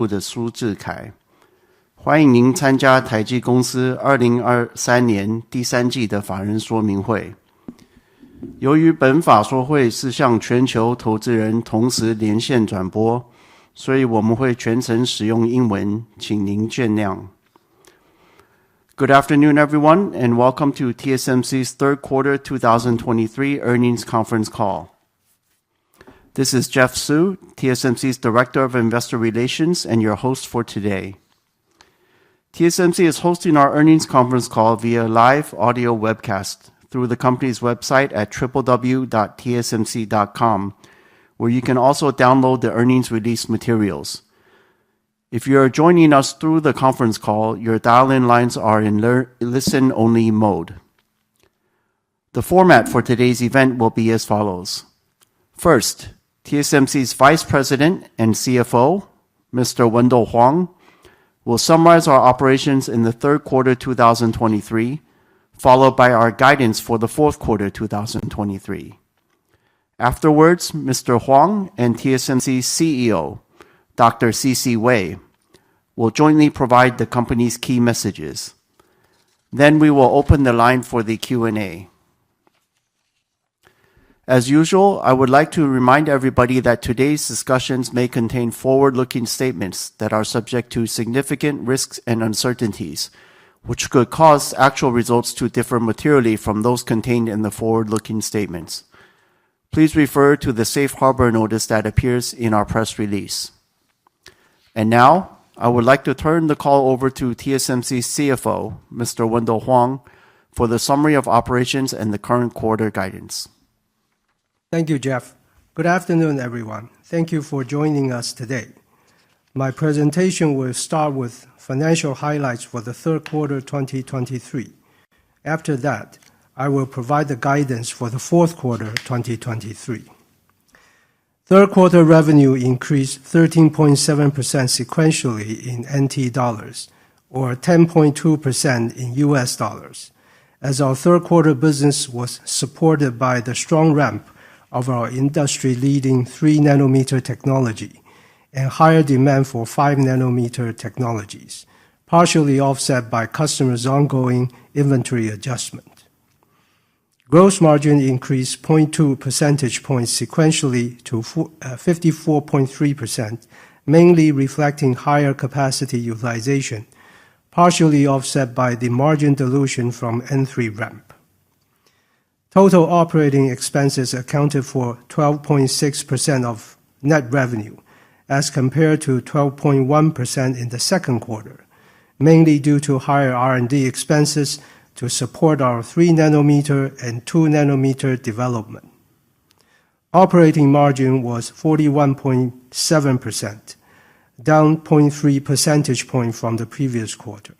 部的苏志凯，欢迎您参加台积公司2023年第3季的法人说明会。由于本法说会是向全球投资人同时连线转播，所以我们会全程使用英文，请您见谅。Good afternoon, everyone, and welcome to TSMC's third quarter 2023 earnings conference call. This is Jeff Su, TSMC's Director of Investor Relations and your host for today. TSMC is hosting our earnings conference call via live audio webcast through the company's website at www.tsmc.com, where you can also download the earnings release materials. If you are joining us through the conference call, your dial-in lines are in listen-only mode. The format for today's event will be as follows. First, TSMC's Vice President and CFO, Mr. Wendell Huang, will summarize our operations in the third quarter 2023, followed by our guidance for the fourth quarter 2023. Afterwards, Mr. Huang and TSMC's CEO, Dr. C.C. Wei, will jointly provide the company's key messages. Then we will open the line for the Q&A. As usual, I would like to remind everybody that today's discussions may contain forward-looking statements that are subject to significant risks and uncertainties, which could cause actual results to differ materially from those contained in the forward-looking statements. Please refer to the safe harbor notice that appears in our press release. And now, I would like to turn the call over to TSMC's CFO, Mr. Wendell Huang, for the summary of operations and the current quarter guidance. Thank you, Jeff. Good afternoon, everyone. Thank you for joining us today. My presentation will start with financial highlights for the third quarter 2023. After that, I will provide the guidance for the fourth quarter 2023. Third quarter revenue increased 13.7% sequentially in NT dollars, or 10.2% in US dollars, as our third quarter business was supported by the strong ramp of our industry-leading 3nm technology and higher demand for 5nm technologies, partially offset by customers' ongoing inventory adjustment. Gross margin increased 0.2 percentage points sequentially to 54.3%, mainly reflecting higher capacity utilization, partially offset by the margin dilution from N3 ramp. Total operating expenses accounted for 12.6% of net revenue, as compared to 12.1% in the second quarter, mainly due to higher R&D expenses to support our 3nm and 2nm development. Operating margin was 41.7%, down 0.3 percentage point from the previous quarter.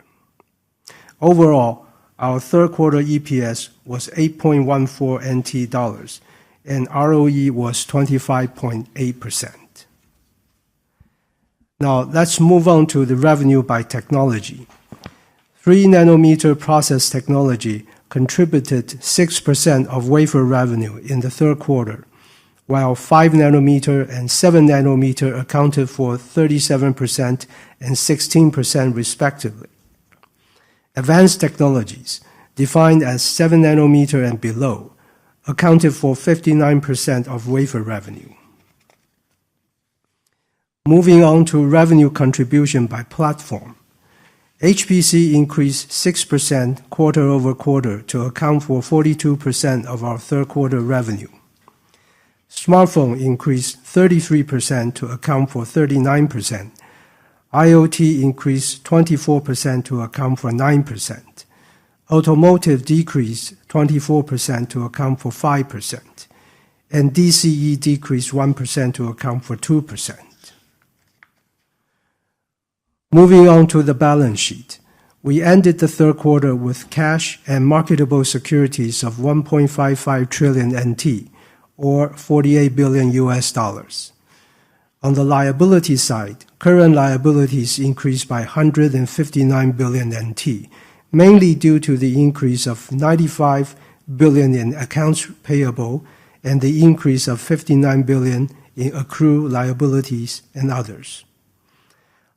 Overall, our third quarter EPS was 8.14 NT dollars, and ROE was 25.8%. Now, let's move on to the revenue by technology. 3nm process technology contributed 6% of wafer revenue in the third quarter, while 5nm and 7nm accounted for 37% and 16% respectively. Advanced technologies, defined as 7nm and below, accounted for 59% of wafer revenue. Moving on to revenue contribution by platform. HPC increased 6% quarter-over-quarter to account for 42% of our third quarter revenue. Smartphone increased 33% to account for 39%. IoT increased 24% to account for 9%. Automotive decreased 24% to account for 5%. And DCE decreased 1% to account for 2%. Moving on to the balance sheet. We ended the third quarter with cash and marketable securities of 1.55 trillion NT, or $48 billion. On the liability side, current liabilities increased by 159 billion NT, mainly due to the increase of 95 billion in accounts payable and the increase of 59 billion in accrued liabilities and others.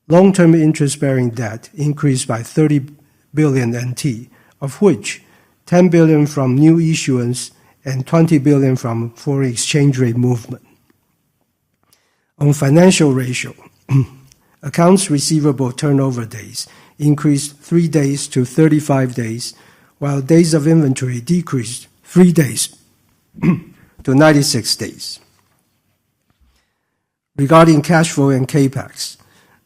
Long-term interest-bearing debt increased by 30 billion NT, of which 10 billion from new issuance and 20 billion from foreign exchange rate movement. On financial ratio, accounts receivable turnover days increased 3 days to 35 days, while days of inventory decreased 3 days to 96 days. Regarding cash flow and CAPEX,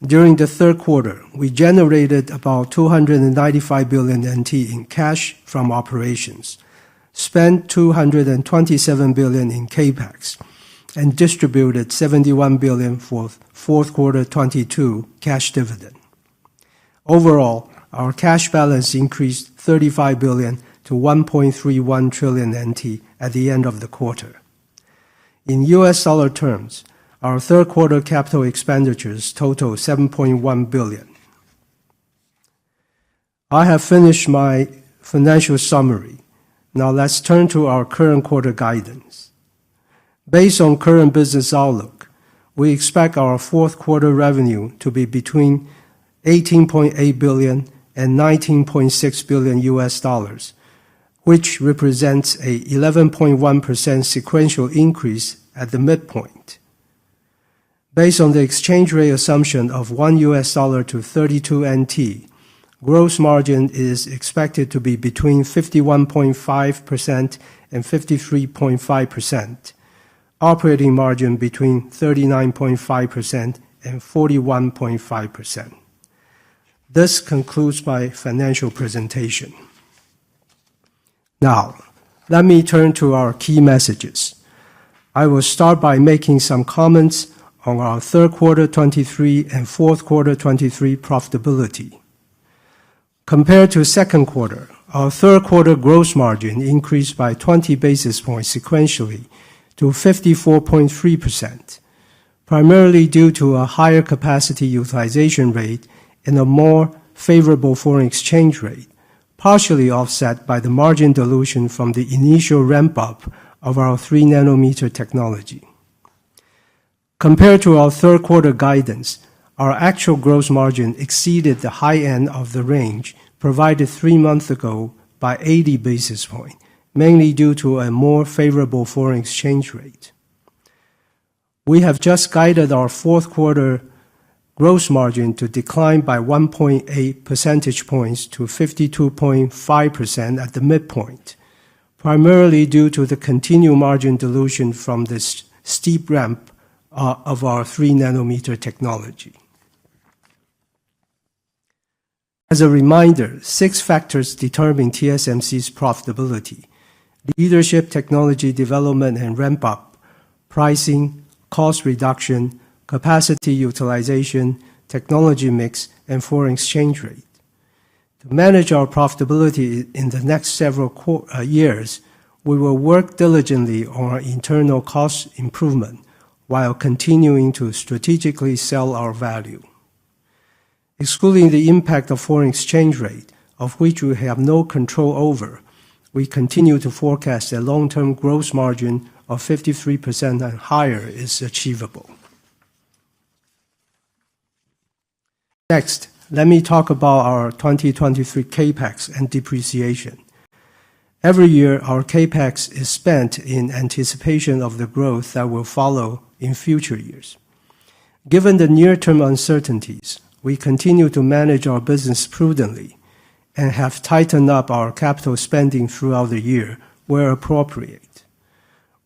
during the third quarter, we generated about 295 billion NT in cash from operations, spent 227 billion in CAPEX, and distributed 71 billion for fourth quarter 22 cash dividend. Overall, our cash balance increased 35 billion to 1.31 trillion NT at the end of the quarter. In US dollar terms, our third quarter capital expenditures total 7.1 billion. I have finished my financial summary. Now let's turn to our current quarter guidance. Based on current business outlook, we expect our fourth quarter revenue to be between 18.8 billion and 19.6 billion US dollars, which represents a 11.1% sequential increase at the midpoint. Based on the exchange rate assumption of 1 US dollar to 32 NT, gross margin is expected to be between 51.5% and 53.5%, operating margin between 39.5% and 41.5%. This concludes my financial presentation. Now, let me turn to our key messages. I will start by making some comments on our third quarter 23 and fourth quarter 23 profitability. Compared to second quarter, our third quarter gross margin increased by 20 basis points sequentially to 54.3%, primarily due to a higher capacity utilization rate and a more favorable foreign exchange rate, partially offset by the margin dilution from the initial ramp-up of our 3-nanometer technology. Compared to our third quarter guidance, our actual gross margin exceeded the high end of the range provided 3 months ago by 80 basis points, mainly due to a more favorable foreign exchange rate. We have just guided our fourth quarter gross margin to decline by 1.8 percentage points to 52.5% at the midpoint, primarily due to the continued margin dilution from this steep ramp of our 3-nanometer technology. As a reminder, 6 factors determine TSMC's profitability: leadership, technology development and ramp-up, pricing, cost reduction, capacity utilization, technology mix, and foreign exchange rate. To manage our profitability in the next several years, we will work diligently on our internal cost improvement while continuing to strategically sell our value. Excluding the impact of foreign exchange rate, of which we have no control over, we continue to forecast a long-term gross margin of 53% and higher is achievable. Next, let me talk about our 2023 CAPEX and depreciation. Every year, our CAPEX is spent in anticipation of the growth that will follow in future years. Given the near-term uncertainties, we continue to manage our business prudently and have tightened up our capital spending throughout the year where appropriate.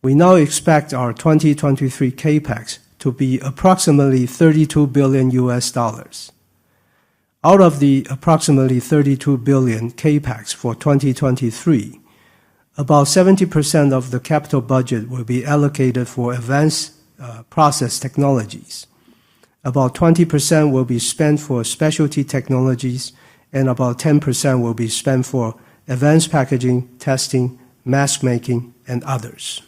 We now expect our 2023 CAPEX to be approximately $32 billion US dollars. Out of the approximately 32 billion CAPEX for 2023, about 70% of the capital budget will be allocated for advanced process technologies. About 20% will be spent for specialty technologies, and about 10% will be spent for advanced packaging, testing, mask making, and others.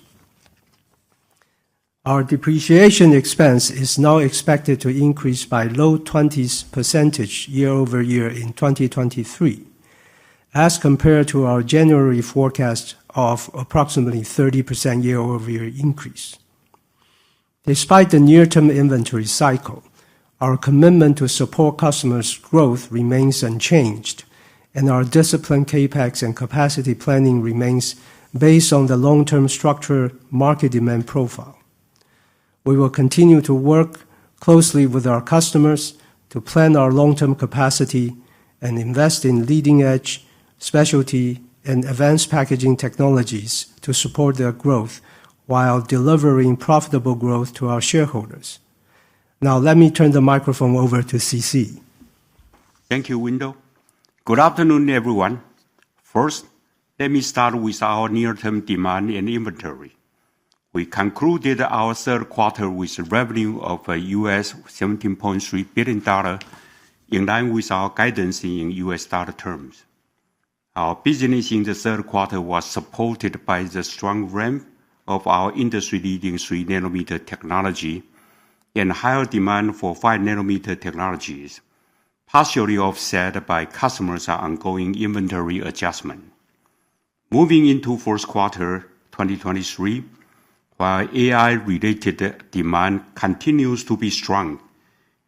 Our depreciation expense is now expected to increase by low 20s% year-over-year in 2023, as compared to our January forecast of approximately 30% year-over-year increase. Despite the near-term inventory cycle, Our commitment to support customers' growth remains unchanged, and our disciplined CapEx and capacity planning remains based on the long-term structured market demand profile. We will continue to work closely with our customers to plan our long-term capacity and invest in leading-edge, specialty, and advanced packaging technologies to support their growth while delivering profitable growth to our shareholders. Now, let me turn the microphone over to CC. Thank you, Wendell. Good afternoon, everyone. First, let me start with our near-term demand and inventory. We concluded our third quarter with a revenue of US $17.3 billion, in line with our guidance in US dollar terms. Our business in the third quarter was supported by the strong ramp of our industry-leading 3-nanometer technology and higher demand for 5-nanometer technologies, partially offset by customers' ongoing inventory adjustment. Moving into fourth quarter 2023, while AI-related demand continues to be strong,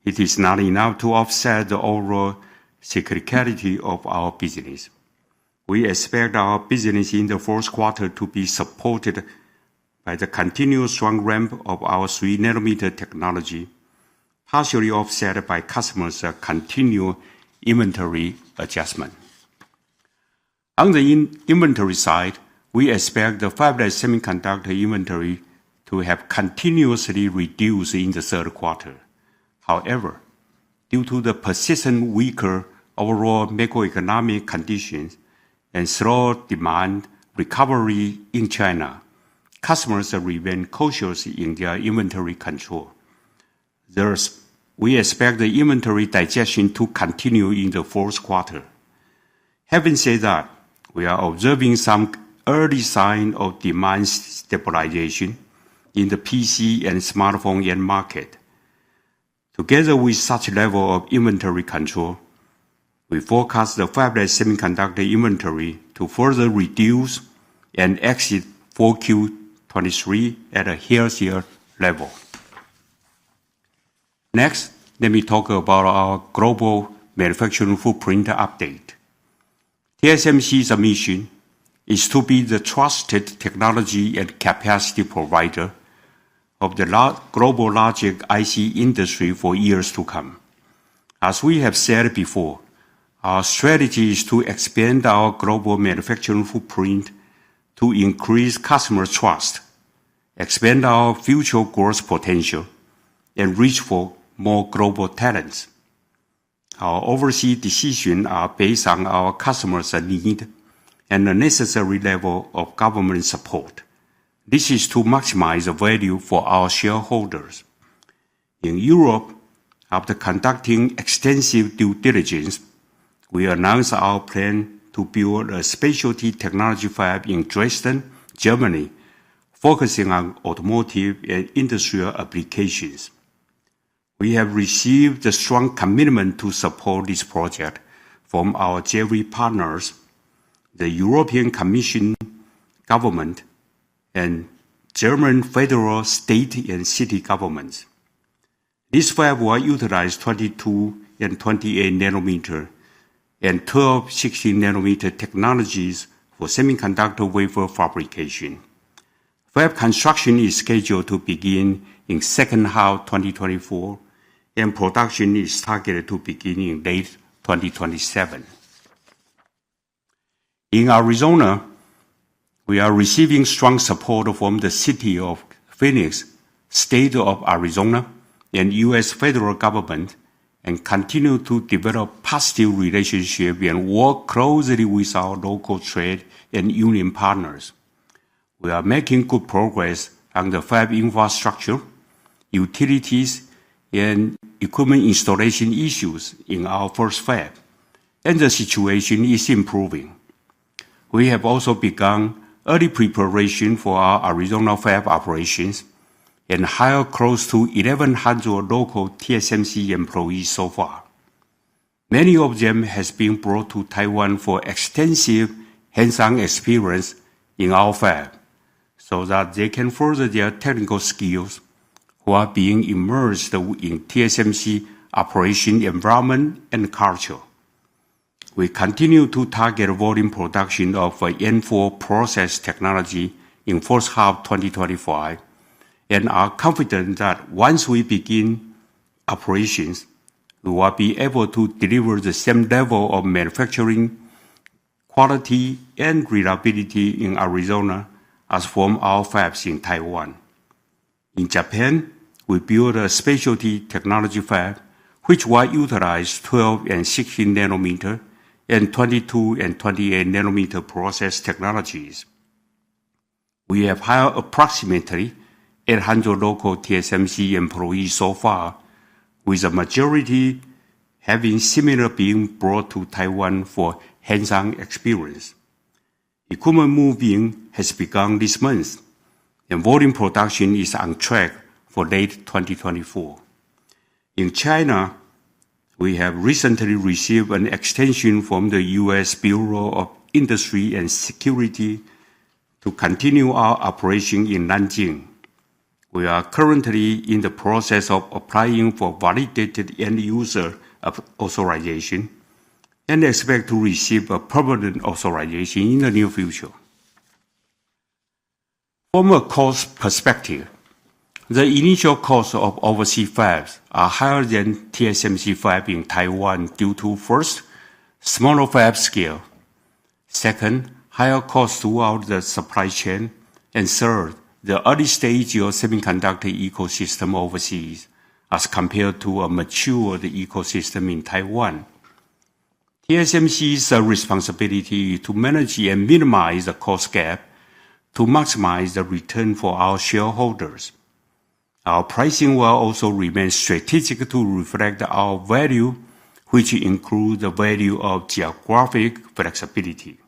it is not enough to offset the overall cyclicality of our business. We expect our business in the fourth quarter to be supported by the continuous strong ramp of our 3-nanometer technology, partially offset by customers' continued inventory adjustment. On the inventory side, we expect the fabless semiconductor inventory to have continuously reduced in the third quarter. However, due to the persistent weaker overall macroeconomic conditions and slow demand recovery in China, customers remain cautious in their inventory control. Thus, we expect the inventory digestion to continue in the fourth quarter. Having said that, we are observing some early sign of demand stabilization in the PC and smartphone end market. Together with such level of inventory control, we forecast the fabless semiconductor inventory to further reduce and exit 4Q23 at a healthier level. Next, let me talk about our global manufacturing footprint update. TSMC's mission is to be the trusted technology and capacity provider of the global logic IC industry for years to come. As we have said before, our strategy is to expand our global manufacturing footprint to increase customer trust, expand our future growth potential, and reach for more global talents. Our overseas decisions are based on our customers' need and the necessary level of government support. This is to maximize the value for our shareholders. In Europe, after conducting extensive due diligence, we announced our plan to build a specialty technology fab in Dresden, Germany, focusing on automotive and industrial applications. We have received a strong commitment to support this project from our JV partners, the European Commission, government, and German federal, state, and city governments. This fab will utilize 22 and 28 nanometer and 12, 16 nanometer technologies for semiconductor wafer fabrication. Fab construction is scheduled to begin in second half 2024, and production is targeted to begin in late 2027. In Arizona, we are receiving strong support from the city of Phoenix, state of Arizona, and U.S. federal government, and continue to develop positive relationships and work closely with our local trade and union partners. We are making good progress on the fab infrastructure, utilities, and equipment installation issues in our first fab, and the situation is improving. We have also begun early preparation for our Arizona fab operations and hired close to 1,100 local TSMC employees so far. Many of them has been brought to Taiwan for extensive hands-on experience in our fab, so that they can further their technical skills while being immersed in TSMC operation environment and culture. We continue to target volume production of N4 process technology in first half 2025 and are confident that once we begin operations, we will be able to deliver the same level of manufacturing quality and reliability in Arizona as from our fabs in Taiwan. In Japan, we built a specialty technology fab which will utilize 12 and 16 nanometer and 22 and 28 nanometer process technologies. We have hired approximately 800 local TSMC employees so far, with a majority having similar being brought to Taiwan for hands-on experience. Equipment moving has begun this month, and volume production is on track for late 2024. In China, we have recently received an extension from the U.S. Bureau of Industry and Security to continue our operation in Nanjing. We are currently in the process of applying for validated end-user authorization and expect to receive a permanent authorization in the near future. From a cost perspective, the initial costs of overseas fabs are higher than TSMC fab in Taiwan due to, first, smaller fab scale, second, higher costs throughout the supply chain, and third, the early stage of semiconductor ecosystem overseas as compared to a matured ecosystem in Taiwan. TSMC's responsibility is to manage and minimize the cost gap to maximize the return for our shareholders. Our pricing will also remain strategic to reflect our value, which includes the value of geographic flexibility.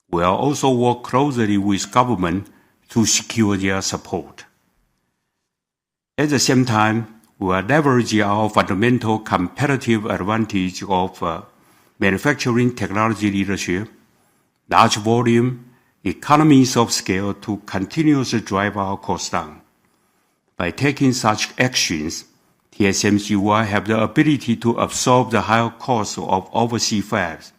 We will also work closely with government to secure their support. At the same time, we will leverage our fundamental competitive advantage of manufacturing technology leadership, large volume, economies of scale to continuously drive our costs down. By taking such actions, TSMC will have the ability to absorb the higher costs of overseas fabs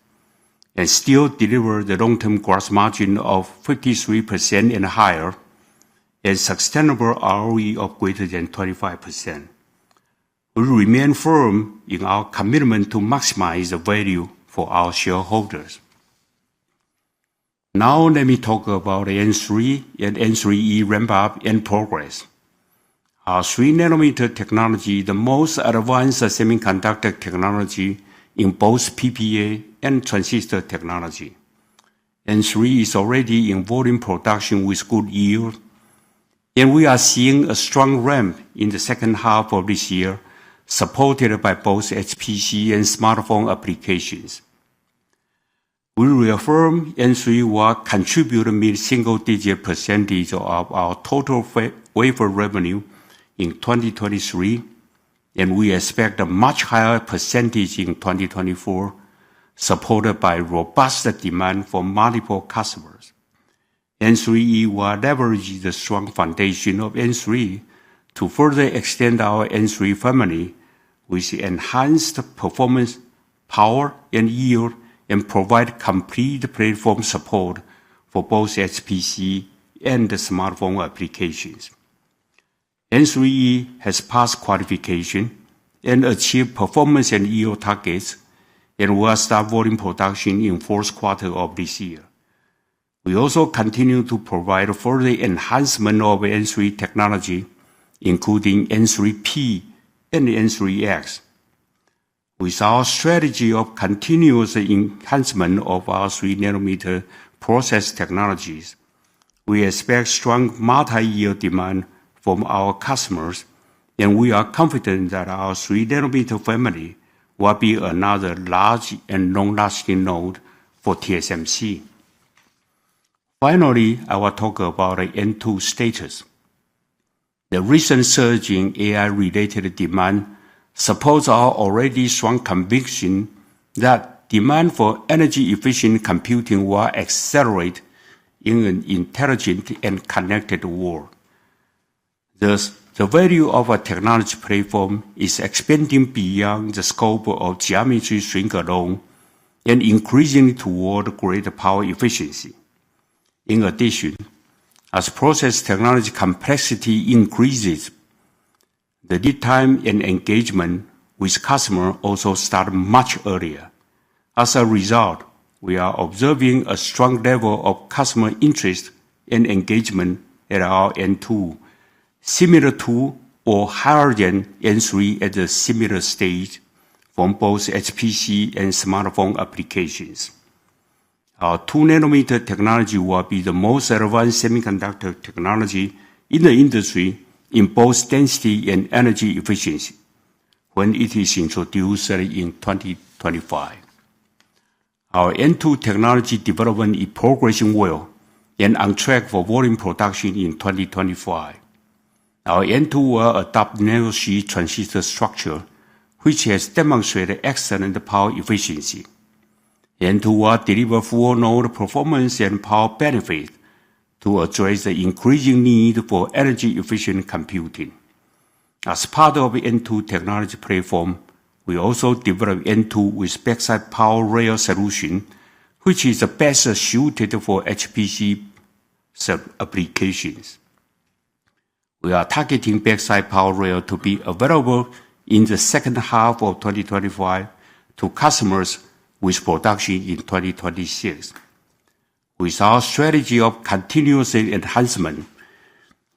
and still deliver the long-term gross margin of 53% and higher and sustainable ROE of greater than 25%. We remain firm in our commitment to maximize the value for our shareholders. Now let me talk about N3 and N3E ramp-up and progress. Our 3nm technology, the most advanced semiconductor technology in both PPA and transistor technology. N3 is already in volume production with good yield, and we are seeing a strong ramp in the second half of this year, supported by both HPC and smartphone applications. We reaffirm N3 will contribute a mid-single-digit percentage of our total wafer revenue in 2023, and we expect a much higher percentage in 2024, supported by robust demand from multiple customers. N3E will leverage the strong foundation of N3 to further extend our N3 family with enhanced performance, power, and yield, and provide complete platform support for both HPC and smartphone applications. N3E has passed qualification and achieved performance and yield targets, and will start volume production in fourth quarter of this year. We also continue to provide further enhancement of N3 technology, including N3P and N3X. With our strategy of continuous enhancement of our 3nm process technologies, we expect strong multi-year demand from our customers, and we are confident that our 3nm family will be another large and long-lasting node for TSMC. Finally, I will talk about the N2 status. The recent surge in AI-related demand supports our already strong conviction that demand for energy-efficient computing will accelerate in an intelligent and connected world. Thus, the value of a technology platform is expanding beyond the scope of geometry shrink alone and increasing toward greater power efficiency. In addition, as process technology complexity increases, the lead time and engagement with customer also start much earlier. As a result, we are observing a strong level of customer interest and engagement at our N2, similar to or higher than N3 at a similar stage from both HPC and smartphone applications. Our 2nm technology will be the most advanced semiconductor technology in the industry in both density and energy efficiency when it is introduced in 2025. Our N2 technology development is progressing well and on track for volume production in 2025. Our N2 will adopt nanosheet transistor structure, which has demonstrated excellent power efficiency. N2 will deliver full node performance and power benefit to address the increasing need for energy-efficient computing. As part of the N2 technology platform, we also developed N2 with backside power rail solution, which is the best suited for HPC applications. We are targeting backside power rail to be available in the second half of 2025 to customers with production in 2026. With our strategy of continuous enhancement,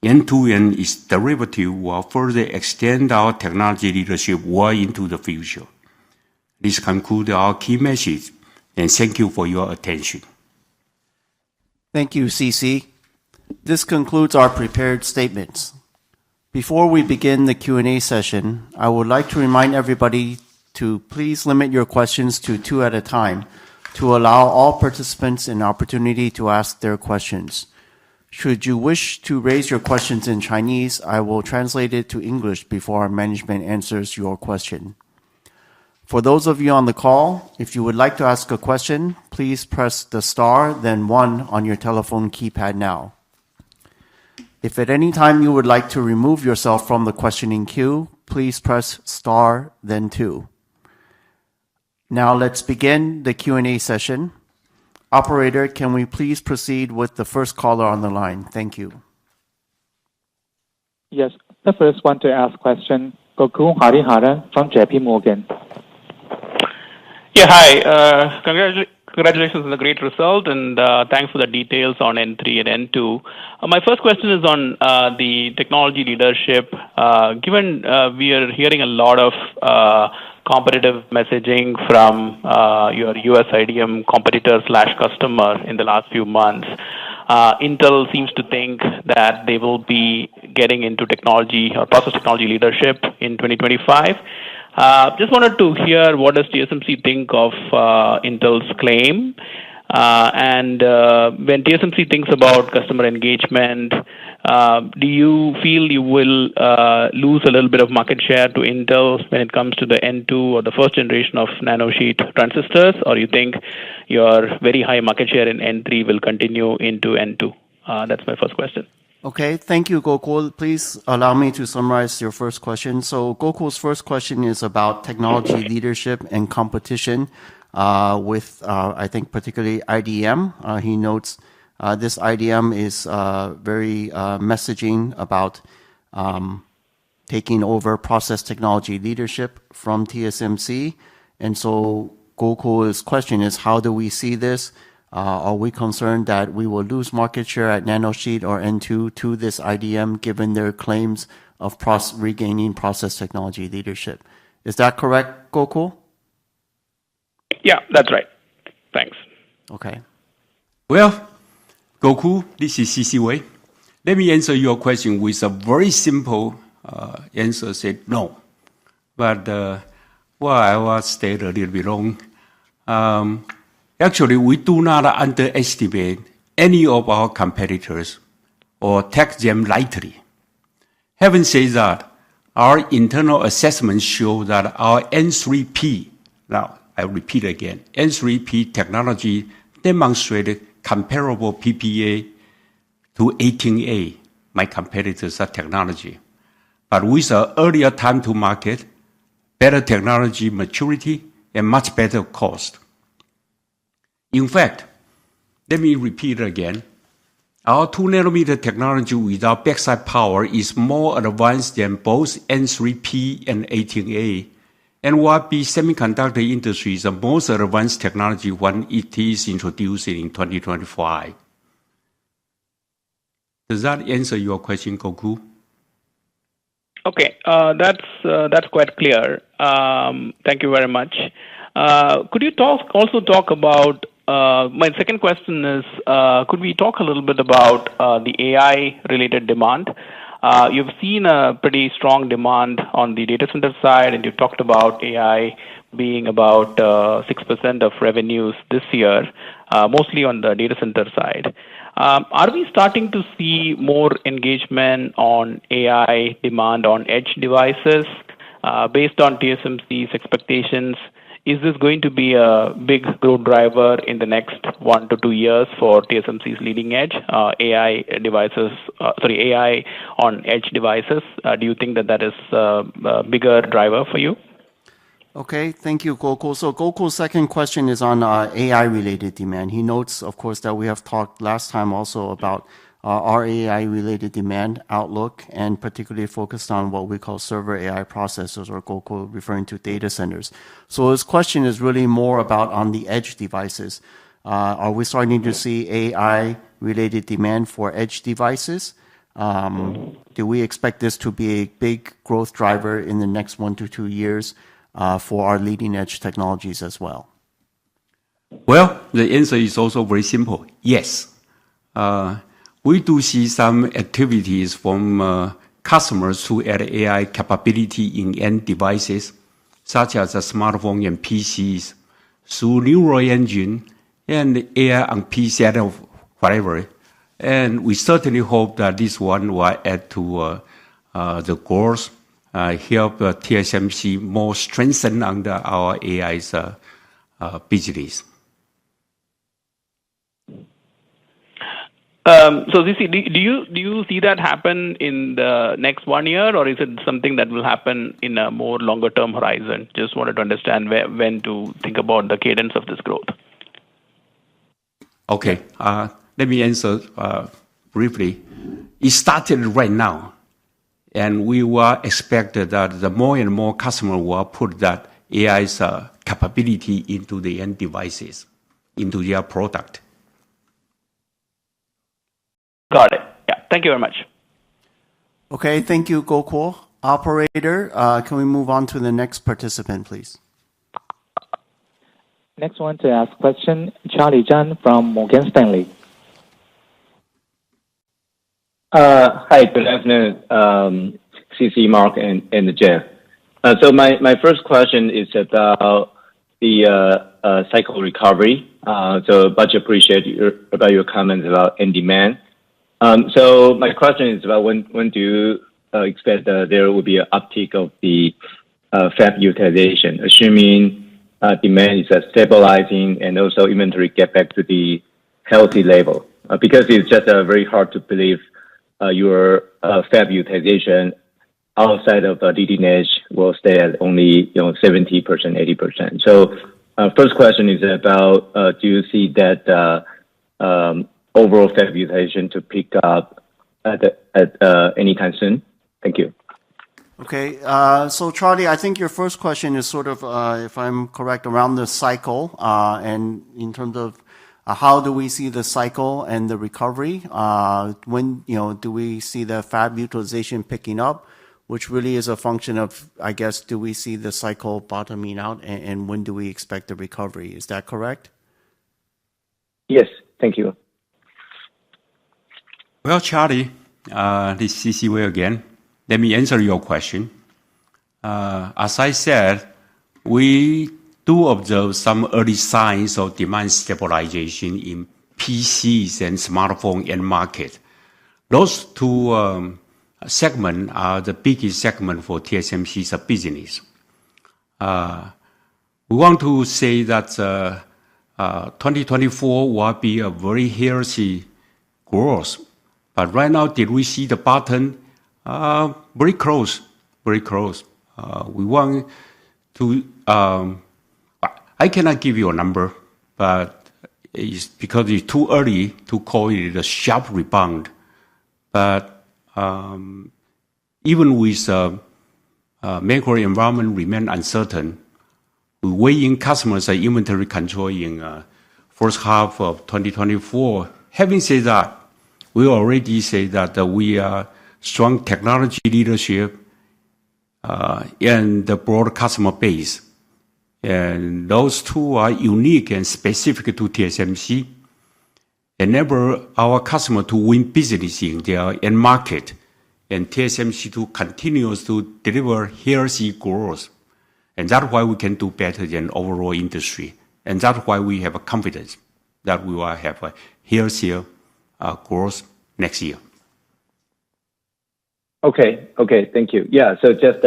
N2 and its derivative will further extend our technology leadership well into the future. This concludes our key message, and thank you for your attention. Thank you, CC. This concludes our prepared statements. Before we begin the Q&A session, I would like to remind everybody to please limit your questions to 2 at a time to allow all participants an opportunity to ask their questions. Should you wish to raise your questions in Chinese, I will translate it to English before our management answers your question. For those of you on the call, if you would like to ask a question, please press the star, then 1 on your telephone keypad now. If at any time you would like to remove yourself from the questioning queue, please press star, then 2. Now let's begin the Q&A session. Operator, can we please proceed with the first caller on the line? Thank you. Yes, the first one to ask question, Gokul Hariharan from JP Morgan. Yeah, hi. Congratulations on the great result, and thanks for the details on N3 and N2. My first question is on the technology leadership. Given we are hearing a lot of competitive messaging from your US IDM competitor/customer in the last few months, Intel seems to think that they will be getting into technology or process technology leadership in 2025. Just wanted to hear what does TSMC think of Intel's claim, and when TSMC thinks about customer engagement, do you feel you will lose a little bit of market share to Intel when it comes to the N2 or the first generation of nanosheet transistors, or you think your very high market share in N3 will continue into N2? That's my first question. Okay, thank you, Gokul. Please allow me to summarize your first question. So Gokul's first question is about technology leadership and competition with, I think, particularly IDM. He notes this IDM is very messaging about taking over process technology leadership from TSMC. And so Gokul's question is, how do we see this? Are we concerned that we will lose market share at nanosheet or N2 to this IDM given their claims of regaining process technology leadership? Is that correct, Gokul? Yeah, that's right. Thanks. Okay. Well, Gokul, this is C.C. Wei. Let me answer your question with a very simple answer, said no. But I will state a little bit wrong. Actually, we do not underestimate any of our competitors or take them lightly. Having said that, our internal assessments show that our N3P, now I repeat again, N3P technology demonstrated comparable PPA to 18A, my competitor's technology. but with an earlier time to market, better technology maturity, and much better cost. In fact, let me repeat again. Our 2nm technology without backside power is more advanced than both N3P and 18A, and will be semiconductor industry's most advanced technology when it is introduced in 2025. Does that answer your question, Goku? Okay, that's quite clear. Thank you very much. Could you also talk about my second question is, could we talk a little bit about the AI-related demand? You've seen a pretty strong demand on the data center side, and you talked about AI being about 6% of revenues this year, mostly on the data center side. Are we starting to see more engagement on AI demand on edge devices based on TSMC's expectations? Is this going to be a big growth driver in the next 1 to 2 years for TSMC's leading edge AI devices? AI on edge devices. Do you think that is a bigger driver for you? Okay, thank you, Gokul. So Gokul's second question is on AI-related demand. He notes, of course, that we have talked last time also about our AI-related demand outlook, and particularly focused on what we call server AI processors, or Gokul referring to data centers. So his question is really more about on the edge devices. Are we starting to see AI-related demand for edge devices? Do we expect this to be a big growth driver in the next 1 to 2 years for our leading edge technologies as well? Well, the answer is also very simple. Yes. We do see some activities from customers who add AI capability in end devices, such as a smartphone and PCs, through neural engine and AI on PC or whatever. And we certainly hope that this one will add to the growth, help TSMC more strengthen under our AI's business. So, do you see that happen in the next 1 year, or is it something that will happen in a more longer term horizon? Just wanted to understand when to think about the cadence of this growth. Okay, let me answer briefly. It started right now, and we will expect that the more and more customers will put that AI's capability into the end devices, into their product. Got it. Yeah. Thank you very much. Okay, thank you, Gokul. Operator, can we move on to the next participant, please? Next one to ask question, Charlie Chan from Morgan Stanley. Hi, good afternoon, CC, Mark, and Jeff. So my first question is about the cycle recovery. So much appreciate about your comments about end demand. So my question is about when do you expect there will be an uptick of the fab utilization, assuming demand is stabilizing and also inventory get back to the healthy level? Because it's just very hard to believe your fab utilization outside of leading edge will stay at only 70%, 80%. So first question is about do you see that overall fab utilization to pick up at any time soon? Thank you. Okay, so Charlie, I think your first question is sort of, if I'm correct, around the cycle, and in terms of how do we see the cycle and the recovery? When do we see the fab utilization picking up, which really is a function of, I guess, do we see the cycle bottoming out, and when do we expect the recovery? Is that correct? Yes, thank you. Well, Charlie, this is CC Wei again. Let me answer your question. As I said, we do observe some early signs of demand stabilization in PCs and smartphone end market. Those two segments are the biggest segment for TSMC's business. We want to say that 2024 will be a very healthy growth. But right now, did we see the bottom? Very close, very close. We want to, I cannot give you a number, but it's because it's too early to call it a sharp rebound. But even with macro environment remain uncertain, we weigh in customers' inventory control in first half of 2024. Having said that, we already say that we are strong technology leadership and the broad customer base. And those two are unique and specific to TSMC, enable our customer to win business in their end market, and TSMC to continue to deliver healthy growth. And that's why we can do better than overall industry. And that's why we have a confidence that we will have a healthier growth next year. Okay, thank you. Yeah, so just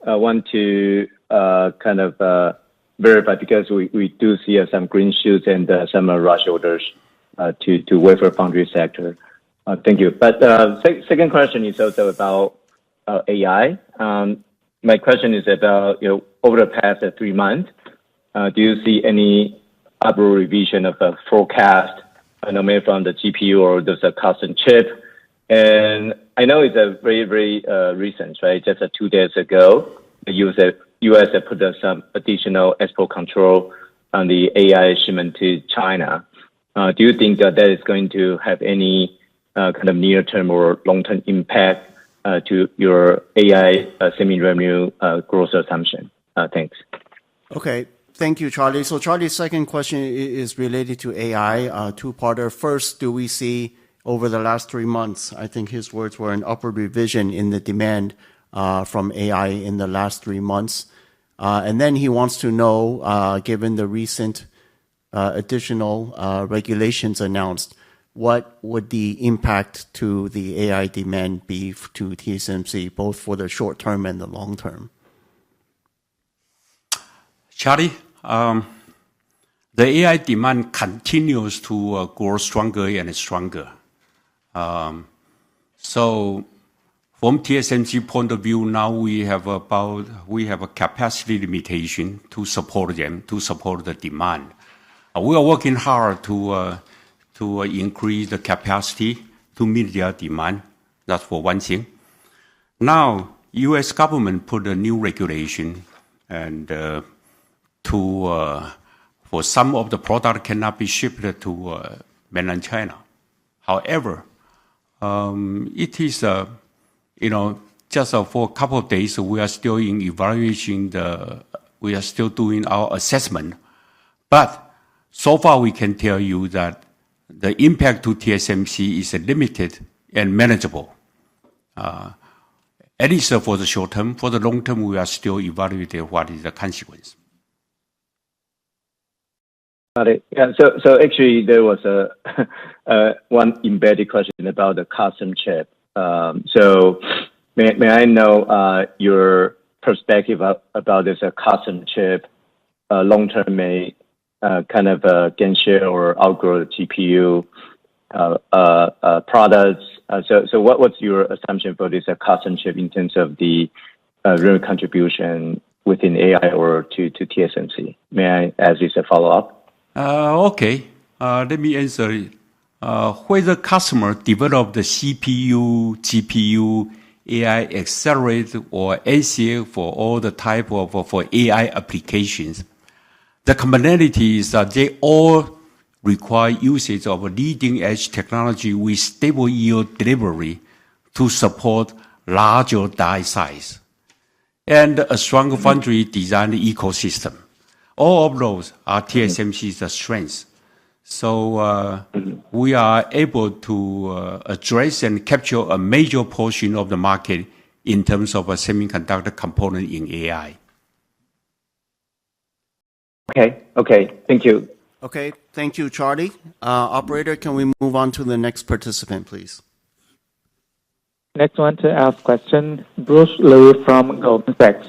want to kind of verify, because we do see some green shoots and some rush orders to wafer foundry sector. Thank you. But second question is also about AI. My question is about, over the past 3 months, do you see any upward revision of a forecast, no matter from the GPU or there's a custom chip? And I know it's a very, very recent, right? Just 2 days ago, the U.S. put some additional export control on the AI shipment to China. Do you think that is going to have any kind of near-term or long-term impact to your AI semi-revenue growth assumption? Thanks. Okay. Thank you, Charlie. So Charlie's second question is related to AI, two-parter. First, do we see over the last 3 months, I think his words were an upward revision in the demand from AI in the last 3 months. And then he wants to know, given the recent additional regulations announced, what would the impact to the AI demand be to TSMC, both for the short term and the long term? Charlie, the AI demand continues to grow stronger and stronger. So from TSMC point of view, now we have a capacity limitation to support them, to support the demand. We are working hard to increase the capacity to meet their demand. That's for one thing. Now, U.S. government put a new regulation, and for some of the product cannot be shipped to mainland China. However, it is just for a couple of days we are still in evaluation. We are still doing our assessment, but so far we can tell you that the impact to TSMC is limited and manageable. At least for the short term. For the long term, we are still evaluating what is the consequence. Got it. Yeah. So actually, there was one embedded question about the custom chip. So may I know your perspective about this custom chip? Long term may kind of gain share or outgrow the GPU products. So what's your assumption for this custom chip in terms of the real contribution within AI or to TSMC? May I ask this a follow up? Okay. Let me answer it. Whether customer develop the CPU, GPU, AI accelerator, or ASIC for all the type of for AI applications, the commonality is that they all require usage of a leading-edge technology with stable yield delivery to support larger die size and a strong foundry design ecosystem. All of those are TSMC's strengths. So we are able to address and capture a major portion of the market in terms of a semiconductor component in AI. Okay. Thank you. Okay. Thank you, Charlie. Operator, can we move on to the next participant, please? Next one to ask question, Bruce Liu from Goldman Sachs.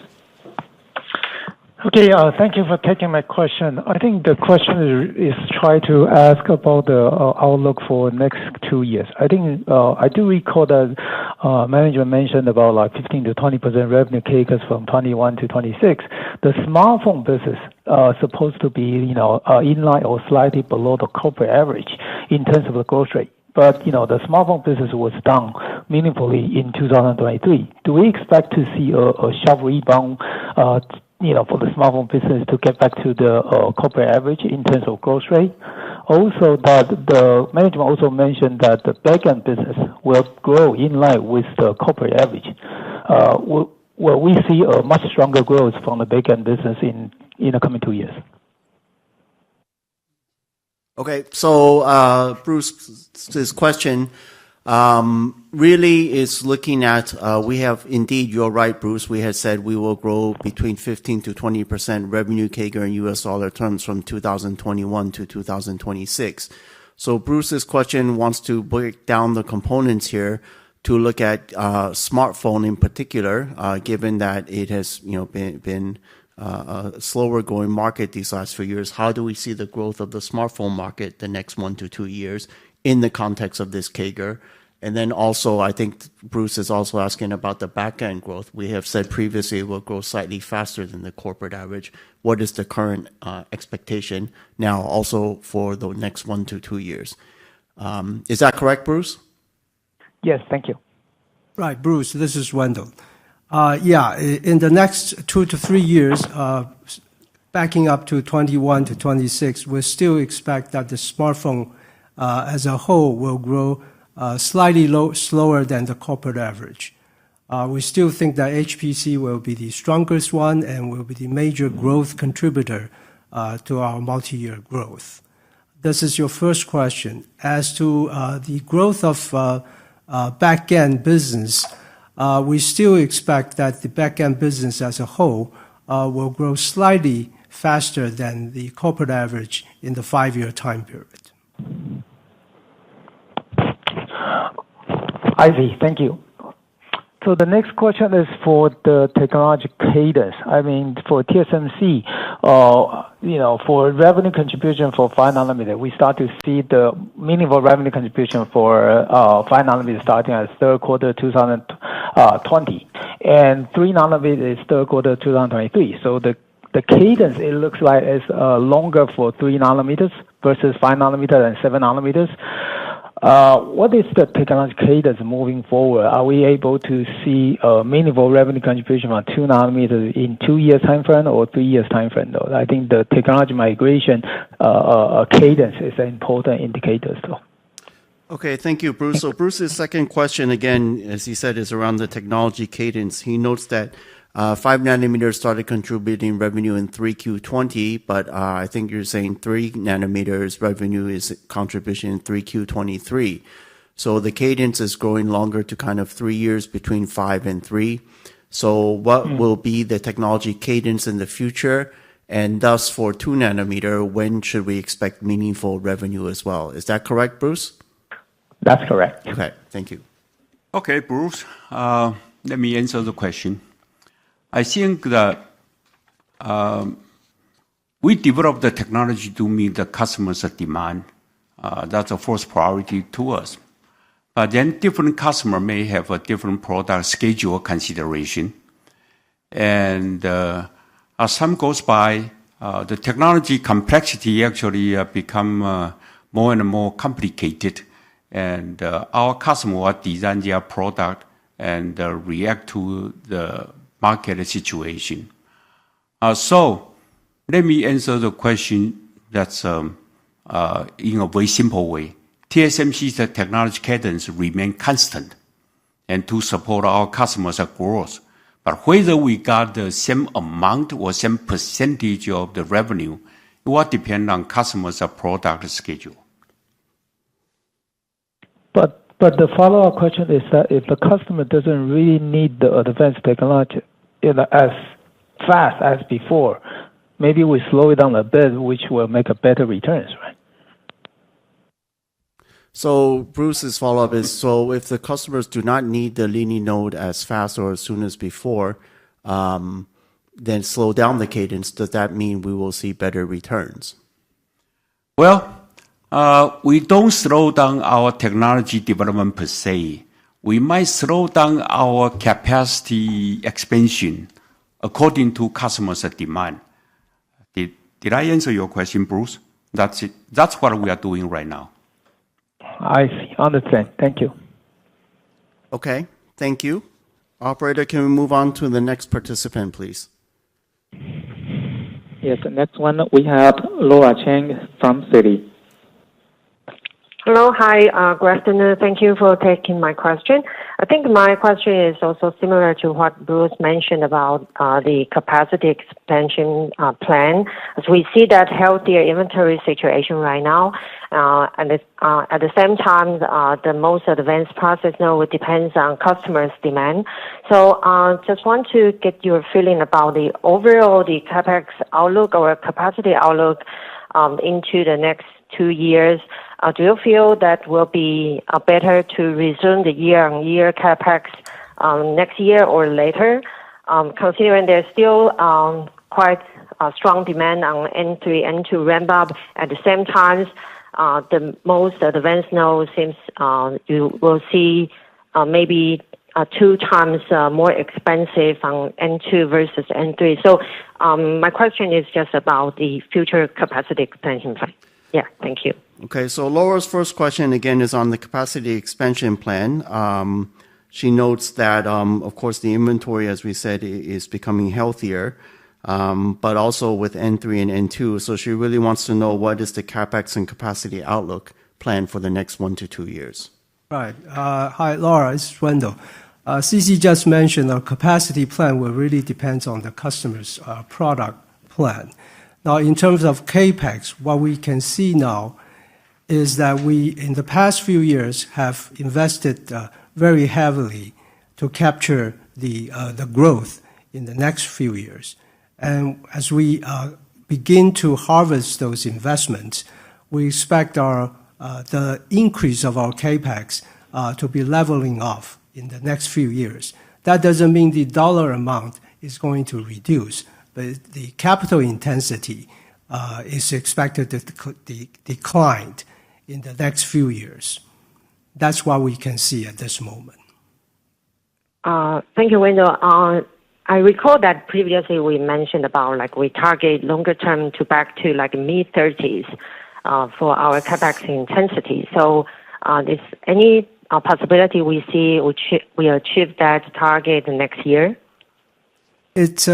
Okay, thank you for taking my question. I think the question is try to ask about the outlook for next 2 years. I think I do recall that management mentioned about like 15 to 20% revenue CAGRs from 21 to 26. The smartphone business supposed to be in line or slightly below the corporate average in terms of the growth rate. But, the smartphone business was down meaningfully in 2023. Do we expect to see a sharp rebound, for the smartphone business to get back to the corporate average in terms of growth rate? Also, that the management also mentioned that the back-end business will grow in line with the corporate average. Will we see a much stronger growth from the back-end business in the coming 2 years? Okay, so Bruce's question really is looking at, we have indeed, you're right, Bruce, we had said we will grow between 15 to 20% revenue CAGR in US dollar terms from 2021 to 2026. So Bruce's question wants to break down the components here to look at smartphone in particular, given that it has been a slower growing market these last few years. How do we see the growth of the smartphone market the next 1 to 2 years in the context of this CAGR? And then also, I think Bruce is also asking about the back-end growth. We have said previously it will grow slightly faster than the corporate average. What is the current expectation now also for the next 1 to 2 years? Is that correct, Bruce? Yes, thank you. Right, Bruce, this is Wendell. In the next 2 to 3 years, backing up to 21 to 26, we still expect that the smartphone as a whole will grow slightly slower than the corporate average. We still think that HPC will be the strongest one and will be the major growth contributor to our multi-year growth. This is your first question. As to the growth of back-end business, we still expect that the back-end business as a whole will grow slightly faster than the corporate average in the 5-year time period. I see. Thank you. So the next question is for the technology cadence. I mean, for TSMC, for revenue contribution for 5 nanometer, we start to see the meaningful revenue contribution for 5 nanometer starting at third quarter 2020, and 3 nanometer is third quarter 2023. So the cadence, it looks like is longer for 3 nanometers versus 5 nanometer and 7 nanometers. What is the technology cadence moving forward? Are we able to see a meaningful revenue contribution from 2 nanometers in 2 years time frame or 3 years time frame? Though I think the technology migration cadence is an important indicator. So. Okay, thank you, Bruce. So Bruce's second question, again, as he said, is around the technology cadence. He notes that 5 nanometers started contributing revenue in 3Q20, but I think you're saying 3 nanometers revenue is contribution in 3Q23. So the cadence is growing longer to kind of 3 years between 5 and 3. So what will be the technology cadence in the future? And thus for 2 nanometer, when should we expect meaningful revenue as well? Is that correct, Bruce? That's correct. Okay, thank you. Okay, Bruce, let me answer the question. I think that we develop the technology to meet the customer's demand. That's a first priority to us. But then different customer may have a different product schedule consideration. And as time goes by, the technology complexity actually become more and more complicated. And our customer will design their product and react to the market situation. So let me answer the question that's in a very simple way. TSMC's technology cadence remain constant and to support our customers' growth. But whether we got the same amount or same percentage of the revenue, it will depend on customers' product schedule. But the follow-up question is that if the customer doesn't really need the advanced technology as fast as before, maybe we slow it down a bit, which will make a better returns, right? So Bruce's follow-up is, so if the customers do not need the leading node as fast or as soon as before, then slow down the cadence, does that mean we will see better returns? Well, we don't slow down our technology development per se. We might slow down our capacity expansion according to customers' demand. Did I answer your question, Bruce? That's it. That's what we are doing right now. I see. Understand. Thank you. Okay, thank you. Operator, can we move on to the next participant, please? Yes, next one we have Laura Chang from Citi. Hello. Hi. Good afternoon. Thank you for taking my question. I think my question is also similar to what Bruce mentioned about the capacity expansion plan. As we see that healthier inventory situation right now, and at the same time, the most advanced process node depends on customers' demand. So just want to get your feeling about the overall the capex outlook or capacity outlook into the next 2 years. Do you feel that will be better to resume the year-on-year capex next year or later, considering there's still quite strong demand on N3, N2 ramp up. At the same time, the most advanced node seems you will see maybe 2 times more expensive on N2 versus N3. So my question is just about the future capacity expansion plan. Yeah, thank you. Okay, so Laura's first question again is on the capacity expansion plan. She notes that, of course, the inventory, as we said, is becoming healthier, but also with N3 and N2. So she really wants to know what is the capex and capacity outlook plan for the next 1 to 2 years. Right. Hi, Laura. It's Wendell. CC just mentioned our capacity plan will really depend on the customer's product plan. Now, in terms of CAPEX, what we can see now is that we, in the past few years, have invested very heavily to capture the growth in the next few years. And as we begin to harvest those investments, we expect the increase of our CAPEX to be leveling off in the next few years. That doesn't mean the dollar amount is going to reduce, but the capital intensity is expected to decline in the next few years. That's what we can see at this moment. Thank you, Wendell. I recall that previously we mentioned about like we target longer term to back to like mid-30s for our capex intensity. So is any possibility we see we achieve that target next year? It's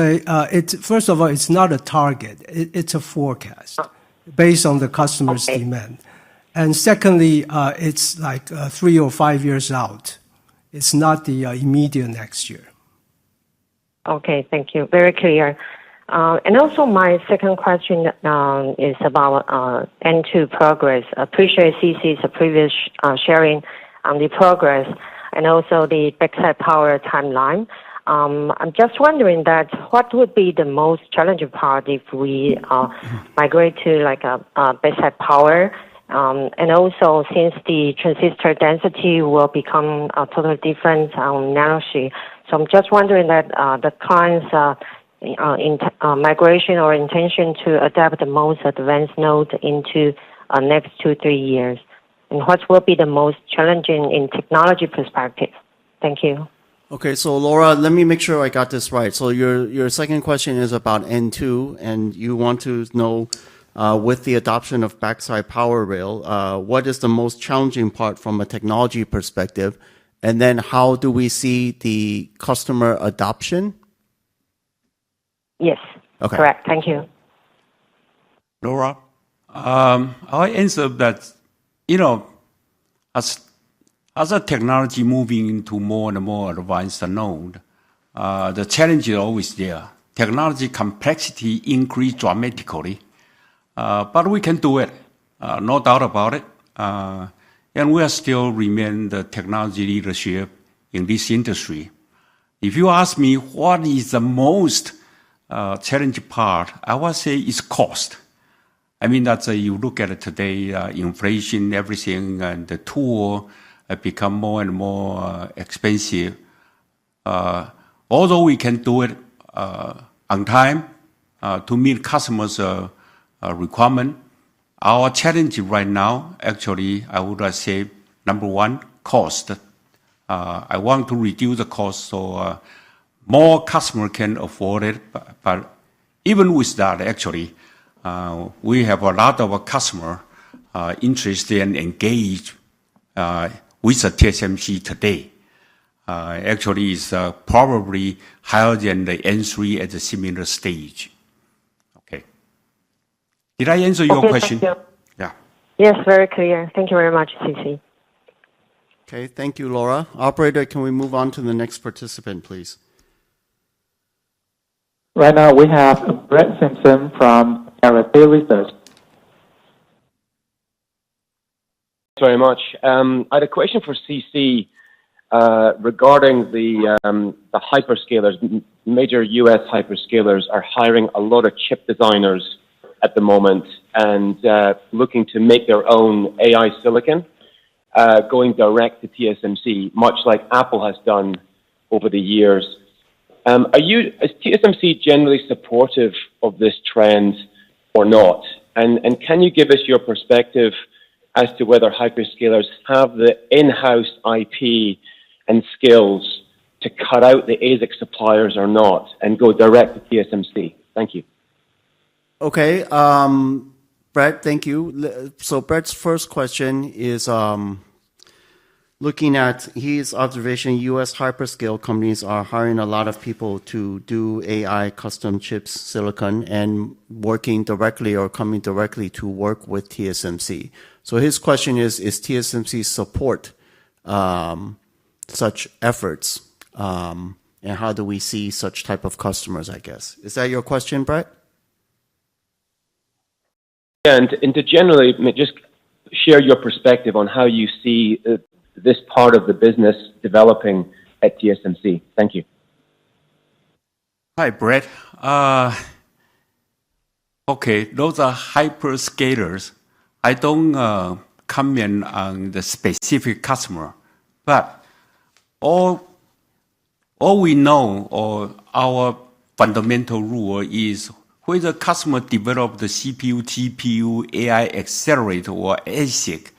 first of all, it's not a target. It's a forecast based on the customer's demand. And secondly, it's like 3 or 5 years out. It's not the immediate next year. Okay, thank you. Very clear. And also my second question is about N2 progress. Appreciate CC's previous sharing on the progress and also the backside power timeline. I'm just wondering that what would be the most challenging part if we migrate to like a backside power, and also since the transistor density will become totally different on nanosheet. So I'm just wondering that the client's migration or intention to adapt the most advanced node into next 2-3 years, and what will be the most challenging in technology perspective? Thank you. Okay, so Laura, let me make sure I got this right. So your second question is about N2, and you want to know, with the adoption of backside power rail, what is the most challenging part from a technology perspective, and then how do we see the customer adoption? Yes, okay. Correct. Thank you. Laura, I'll answer that, as a technology moving into more and more advanced node, the challenge is always there. Technology complexity increased dramatically, but we can do it, no doubt about it. And we are still remain the technology leadership in this industry. If you ask me what is the most challenging part, I would say it's cost. I mean, that's you look at it today, inflation, everything, and the tool become more and more expensive. Although we can do it on time to meet customers' requirement. Our challenge right now, actually, I would say, number one, cost. I want to reduce the cost so more customers can afford it. But even with that, actually, we have a lot of customers interested and engaged with the TSMC today. Actually, it's probably higher than the N3 at a similar stage. Okay. Did I answer your question? Thank you. Yeah. Yes, very clear. Thank you very much, CC. Okay, thank you, Laura. Operator, can we move on to the next participant, please? Right now, we have Brett Simpson from TAIPEI Research. Thanks very much. I had a question for CC regarding the hyperscalers. Major U.S. hyperscalers are hiring a lot of chip designers at the moment and looking to make their own AI silicon, going direct to TSMC, much like Apple has done over the years. Is TSMC generally supportive of this trend or not? And can you give us your perspective as to whether hyperscalers have the in-house IP and skills to cut out the ASIC suppliers or not and go direct to TSMC? Thank you. Okay, Brett, thank you. So Brett's first question is looking at his observation, U.S. hyperscale companies are hiring a lot of people to do AI custom chips, silicon, and working directly or coming directly to work with TSMC. So his question is TSMC support such efforts? And how do we see such type of customers, I guess? Is that your question, Brett? And to generally just share your perspective on how you see this part of the business developing at TSMC. Thank you. Hi, Brett. Okay, those are hyperscalers. I don't comment on the specific customer, but all we know, or our fundamental rule is whether customer develop the CPU, GPU, AI accelerator, or ASIC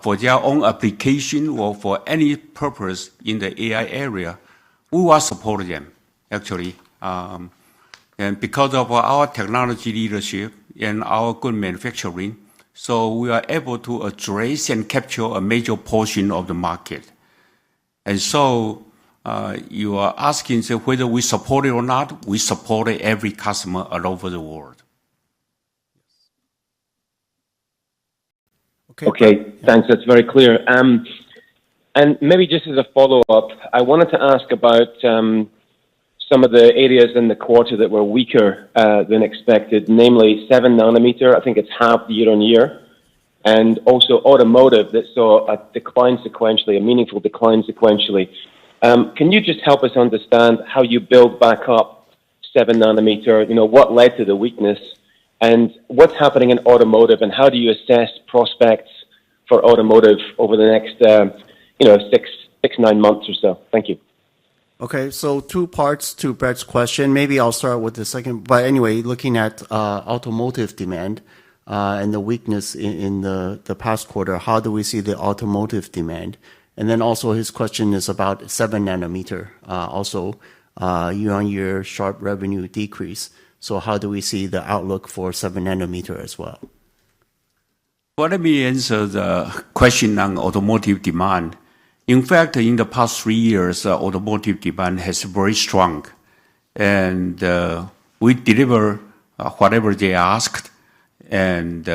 for their own application or for any purpose in the AI area, we will support them, actually. And because of our technology leadership and our good manufacturing, so we are able to address and capture a major portion of the market. And so you are asking whether we support it or not. We support every customer all over the world. Okay, thanks. That's very clear. And maybe just as a follow-up, I wanted to ask about some of the areas in the quarter that were weaker than expected, namely 7 nanometer. I think it's half year on year. And also automotive that saw a decline sequentially, a meaningful decline sequentially. Can you just help us understand how you build back up 7 nanometer? You know, what led to the weakness? And what's happening in automotive, and how do you assess prospects for automotive over the next, 6-9 months or so? Thank you. Okay, so 2 parts to Brett's question. Maybe I'll start with the second. But anyway, looking at automotive demand and the weakness in the past quarter, how do we see the automotive demand? And then also his question is about 7 nanometer, also year-on-year sharp revenue decrease. So how do we see the outlook for 7 nanometer as well? Well, let me answer the question on automotive demand. In fact, in the past 3 years, automotive demand has been very strong. And we deliver whatever they asked. And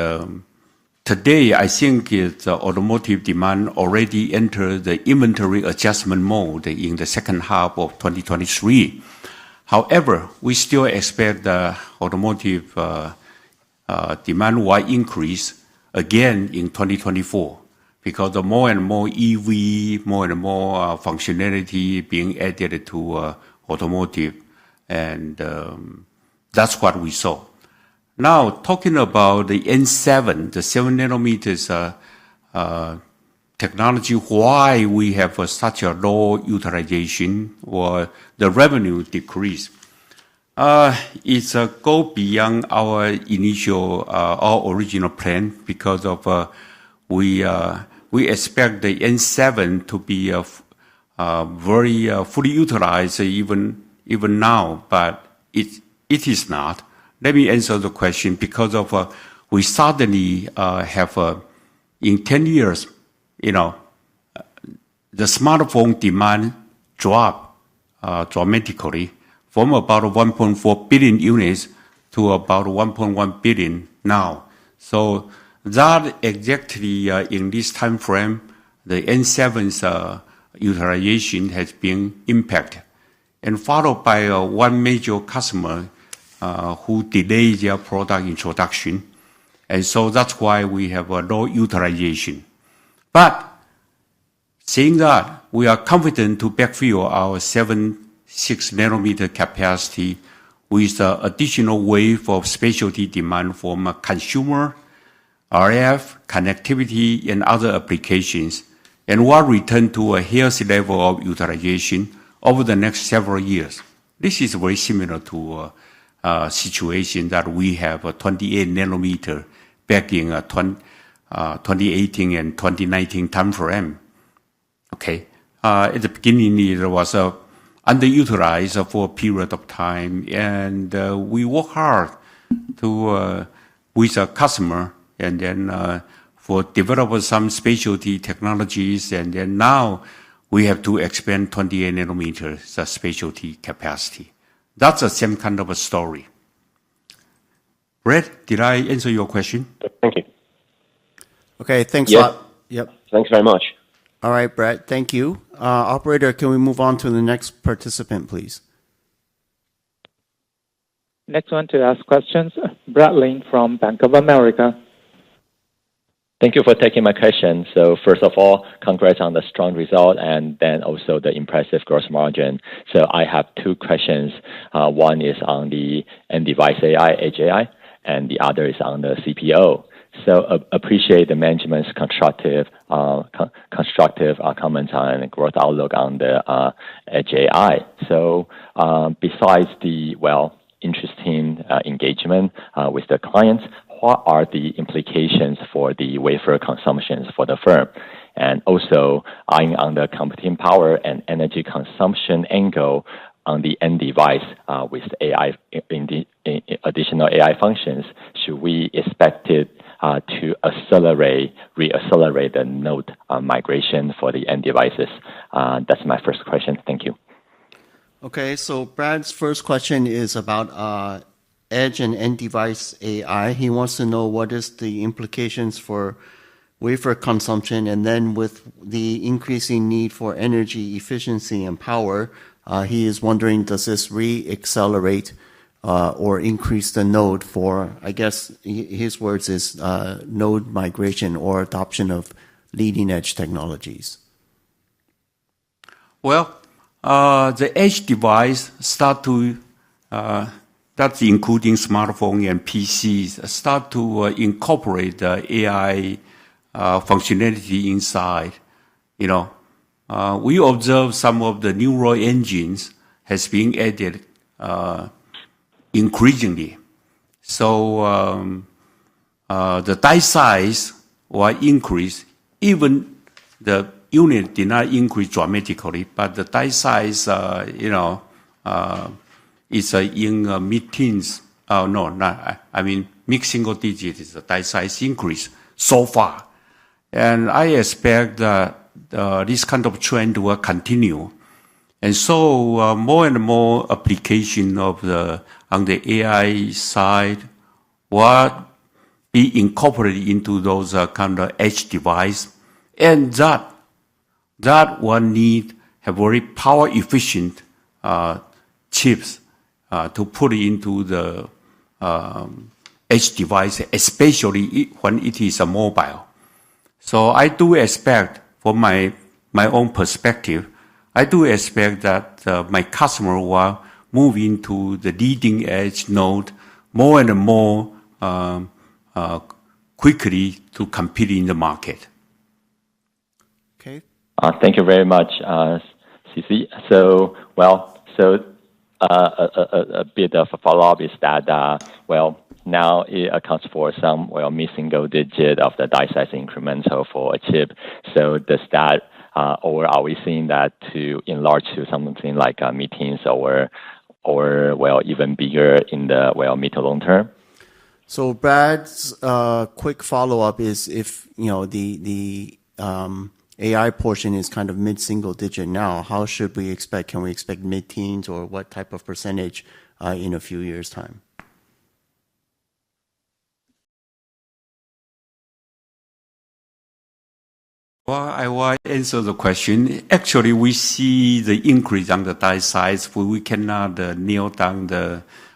today, I think the automotive demand already entered the inventory adjustment mode in the second half of 2023. However, we still expect the automotive demand will increase again in 2024 because the more and more EV, more and more functionality being added to automotive, and that's what we saw. Now, talking about the N7, the 7 nanometers technology, why we have such a low utilization or the revenue decrease. It's a go beyond our initial, our original plan because of we expect the N7 to be very fully utilized even now, but it is not. Let me answer the question because of we suddenly have in 10 years, the smartphone demand dropped dramatically from about 1.4 billion units to about 1.1 billion now. So that exactly in this time frame, the N7's utilization has been impacted, and followed by one major customer who delayed their product introduction. And so that's why we have a low utilization. But saying that, we are confident to backfill our 6 nanometer capacity with additional wave of specialty demand from consumer, RF, connectivity, and other applications, and will return to a healthy level of utilization over the next several years. This is very similar to a situation that we have a 28 nanometer back in 2018 and 2019 timeframe. Okay, at the beginning it was underutilized for a period of time, and we work hard to with a customer, and then for develop some specialty technologies, and then now we have to expand 28 nanometers specialty capacity. That's the same kind of a story. Brett, did I answer your question? Thank you. Okay, thanks a lot. Yep. Thanks very much. All right, Brett, thank you. Operator, can we move on to the next participant, please? Next one to ask questions, Brad Lin from Bank of America. Thank you for taking my question. So first of all, congrats on the strong result and then also the impressive gross margin. So I have two questions. One is on the end-device AI, Edge AI, and the other is on the CPO. So appreciate the management's constructive comments on growth outlook on the Edge AI. So besides the interesting engagement with the clients, what are the implications for the wafer consumptions for the firm? And also, eyeing on the computing power and energy consumption angle on the end device with AI, additional AI functions, should we expect it to reaccelerate the node migration for the end devices? That's my first question. Thank you. Okay, so Brad's first question is about Edge and end device AI. He wants to know what is the implications for wafer consumption, and then with the increasing need for energy efficiency and power, he is wondering, does this re-accelerate or increase the node for, I guess his words is node migration or adoption of leading edge technologies? Well, the edge device start to that's including smartphone and PCs, start to incorporate the AI functionality inside. We observe some of the neural engines has been added increasingly. So the die size will increase. Even the unit did not increase dramatically, but the die size, is in mid-teens. Mid-single digit is the die size increase so far. And I expect that this kind of trend will continue. And so more and more application on the AI side will be incorporated into those kind of edge device. And that will need a very power efficient chips to put into the edge device, especially when it is a mobile. So I do expect, from my own perspective, I do expect that my customer will move into the leading edge node more and more quickly to compete in the market. Okay. Thank you very much, CC. So a bit of a follow-up is that, now it accounts for some, mid-single digit of the die size incremental for a chip. So does that, or are we seeing that to enlarge to something like mid-teens or even bigger in the, mid to long term? So Brad's quick follow-up is if, the AI portion is kind of mid-single digit now, how should we expect? Can we expect mid-teens or what type of percentage in a few years' time? Well, I will answer the question. Actually, we see the increase on the die size, but we cannot nail down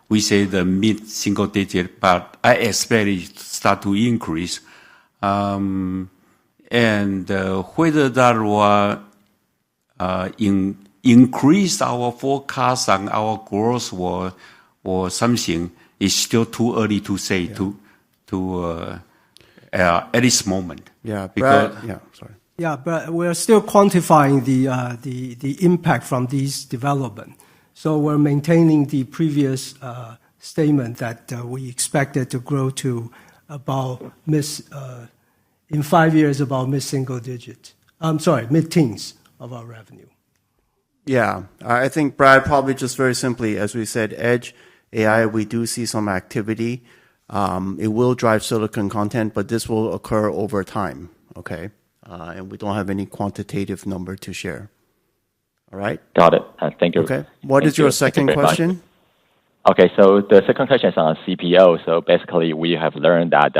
we say the mid-single digit, but I expect it to start to increase. And whether that will increase our forecast and our growth or something is still too early to say at this moment. Yeah, because sorry. Yeah, but we're still quantifying the impact from these developments. So we're maintaining the previous statement that we expected to grow to about in 5 years about mid-single digit. Mid-teens of our revenue. Yeah, I think, Brad, probably just very simply, as we said, Edge AI, we do see some activity. It will drive silicon content, but this will occur over time, okay? And we don't have any quantitative number to share. All right? Got it. Thank you. Okay. What is your second question? Okay, so the second question is on CPO. So basically, we have learned that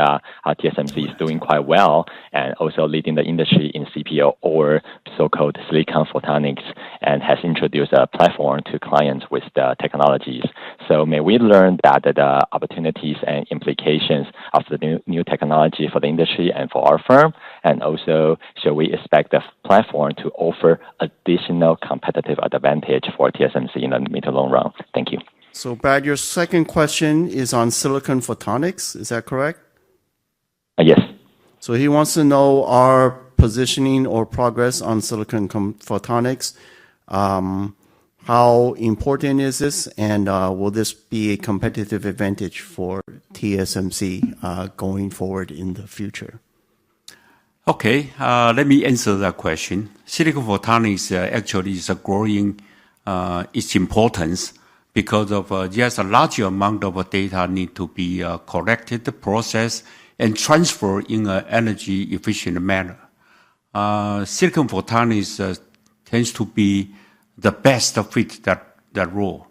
TSMC is doing quite well and also leading the industry in CPO or so-called silicon photonics and has introduced a platform to clients with the technologies. So may we learn that the opportunities and implications of the new technology for the industry and for our firm? And also, should we expect the platform to offer additional competitive advantage for TSMC in the mid to long run? Thank you. So, Brad, your second question is on silicon photonics. Is that correct? Yes. So he wants to know our positioning or progress on silicon photonics. How important is this? And will this be a competitive advantage for TSMC going forward in the future? Okay, let me answer that question. Silicon photonics actually is growing its importance because of there's a large amount of data need to be collected, processed, and transferred in an energy efficient manner. Silicon photonics tends to be the best fit that role.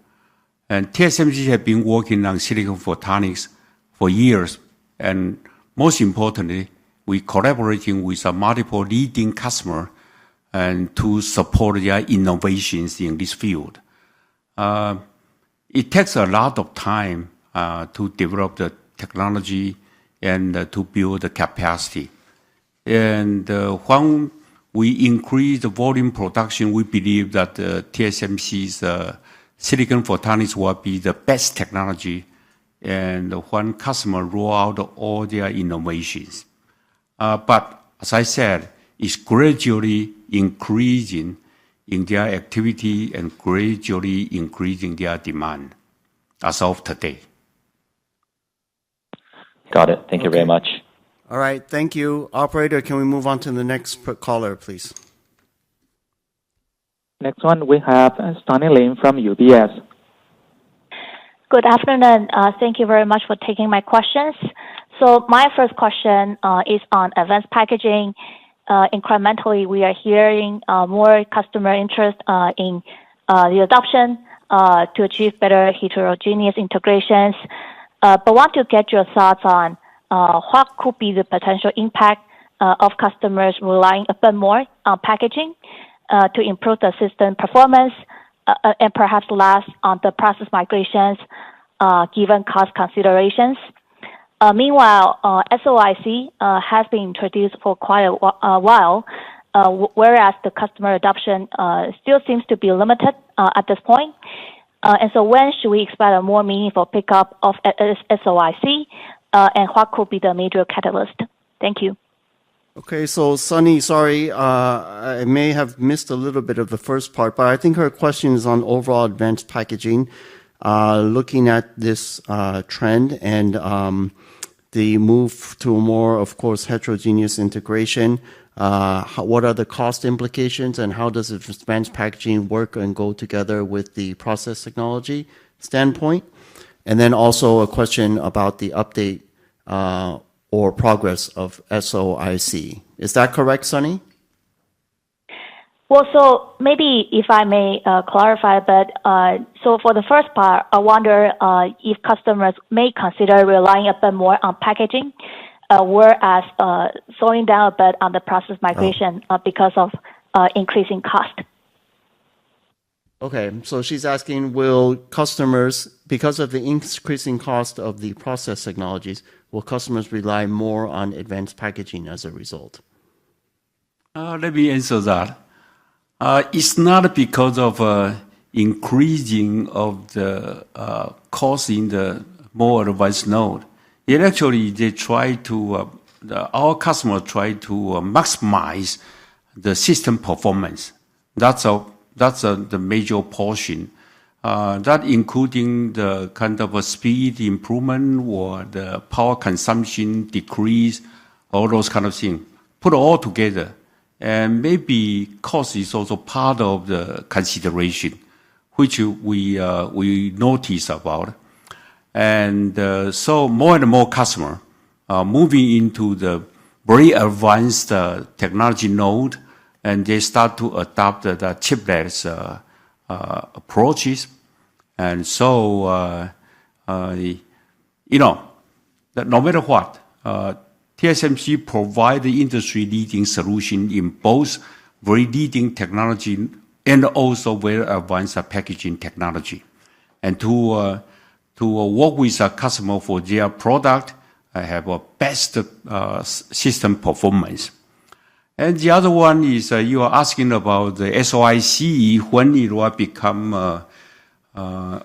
And TSMC has been working on silicon photonics for years. And most importantly, we collaborating with multiple leading customers and to support their innovations in this field. It takes a lot of time to develop the technology and to build the capacity. And when we increase the volume production, we believe that TSMC's silicon photonics will be the best technology and when customers roll out all their innovations. But as I said, it's gradually increasing in their activity and gradually increasing their demand as of today. Got it. Thank you very much. All right. Thank you. Operator, can we move on to the next caller, please? Next one, we have Sunny Lin from UBS. Good afternoon. Thank you very much for taking my questions. So my first question is on advanced packaging. Incrementally, we are hearing more customer interest in the adoption to achieve better heterogeneous integrations. But want to get your thoughts on what could be the potential impact of customers relying a bit more on packaging to improve the system performance and perhaps last on the process migrations given cost considerations. Meanwhile, SOIC has been introduced for quite a while, whereas the customer adoption still seems to be limited at this point. And so when should we expect a more meaningful pickup of SOIC, and what could be the major catalyst? Thank you. Okay, so Sunny, sorry, I may have missed a little bit of the first part, but I think her question is on overall advanced packaging, looking at this trend and the move to a more, of course, heterogeneous integration. What are the cost implications, and how does advanced packaging work and go together with the process technology standpoint? And then also a question about the update or progress of SOIC. Is that correct, Sunny? Well, so maybe if I may clarify, but so for the first part, I wonder if customers may consider relying a bit more on packaging, whereas slowing down a bit on the process migration because of increasing cost. Okay, so she's asking, will customers, because of the increasing cost of the process technologies, will customers rely more on advanced packaging as a result? Let me answer that. It's not because of increasing of the cost in the more advanced node. It actually, they try to, our customers try to maximize the system performance. That's the major portion. That including the kind of a speed improvement or the power consumption decrease, all those kind of things. Put it all together. And maybe cost is also part of the consideration, which we notice about. And so more and more customers are moving into the very advanced technology node, and they start to adopt the chiplets approaches. And so, you know, that no matter what, TSMC provide the industry-leading solution in both very leading technology and also very advanced packaging technology. And to work with a customer for their product, I have a best system performance. And the other one is you are asking about the SOIC, when it will become a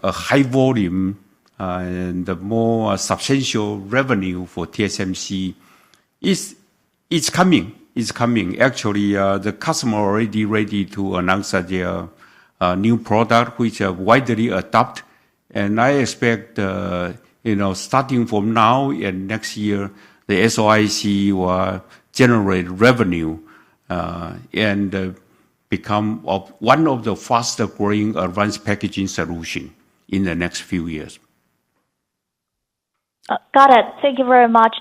high volume and more substantial revenue for TSMC. It's coming. It's coming. Actually, the customer already ready to announce their new product, which are widely adopted. And I expect, starting from now and next year, the SOIC will generate revenue and become one of the fastest growing advanced packaging solution in the next few years. Got it. Thank you very much.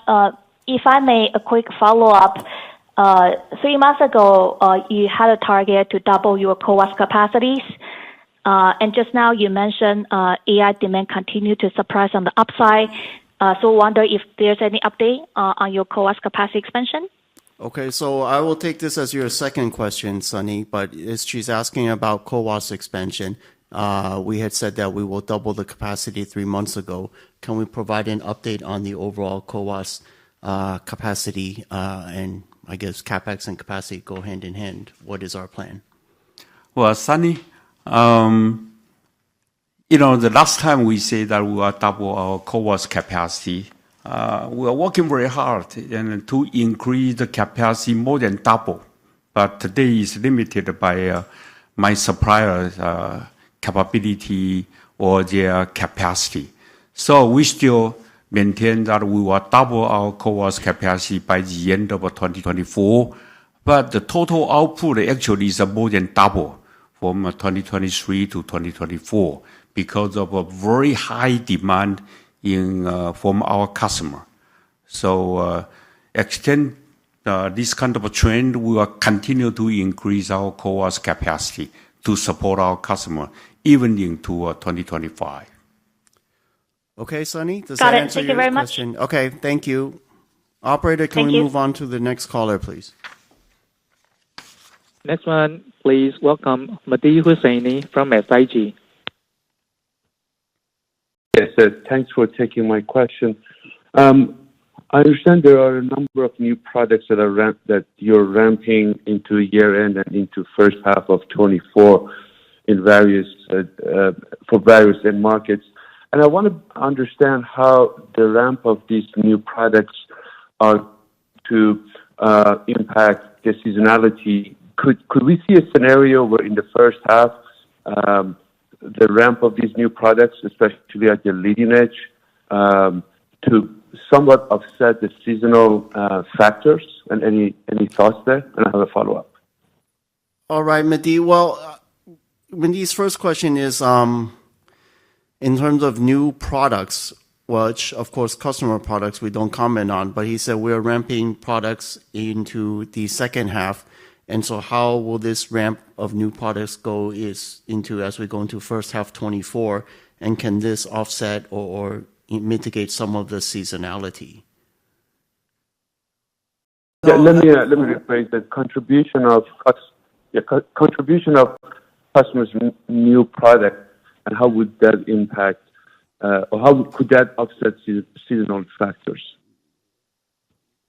If I may, a quick follow-up. 3 months ago, you had a target to double your CoWoS capacities. And just now you mentioned AI demand continue to surprise on the upside. So wonder if there's any update on your CoWoS capacity expansion? Okay, so I will take this as your second question, Sunny, but she's asking about CoWoS expansion. We had said that we will double the capacity 3 months ago. Can we provide an update on the overall CoWoS capacity, and I guess CapEx and capacity go hand in hand? What is our plan? Well, Sunny, the last time we said that we will double our CoWoS capacity, we are working very hard and to increase the capacity more than double. But today is limited by my supplier's capability or their capacity. So we still maintain that we will double our CoWoS capacity by the end of 2024. But the total output actually is more than double from 2023 to 2024 because of a very high demand from our customer. So extend this kind of a trend, we will continue to increase our CoWoS capacity to support our customer even into 2025. Okay, Sunny, does Got that it. answer Thank your you very question? much. Okay, thank you. Operator, can we move on to the next caller, please? Next one, please welcome Mehdi Husseini from SIG. Yes, thanks for taking my question. I understand there are a number of new products that you're ramping into year end and into first half of 24 in various for various end markets. And I want to understand how the ramp of these new products are to impact the seasonality? Could we see a scenario where in the first half, the ramp of these new products, especially at the leading edge, to somewhat offset the seasonal factors? And any thoughts there? And I have a follow-up. All right, Mehdi. Well, Mehdi's first question is in terms of new products, which, of course, customer products we don't comment on, but he said we're ramping products into the second half. And so how will this ramp of new products go as we go into first half 24? And can this offset or mitigate some of the seasonality? Yeah, let me rephrase the contribution of customers' new product, and how would that impact, or how could that offset seasonal factors?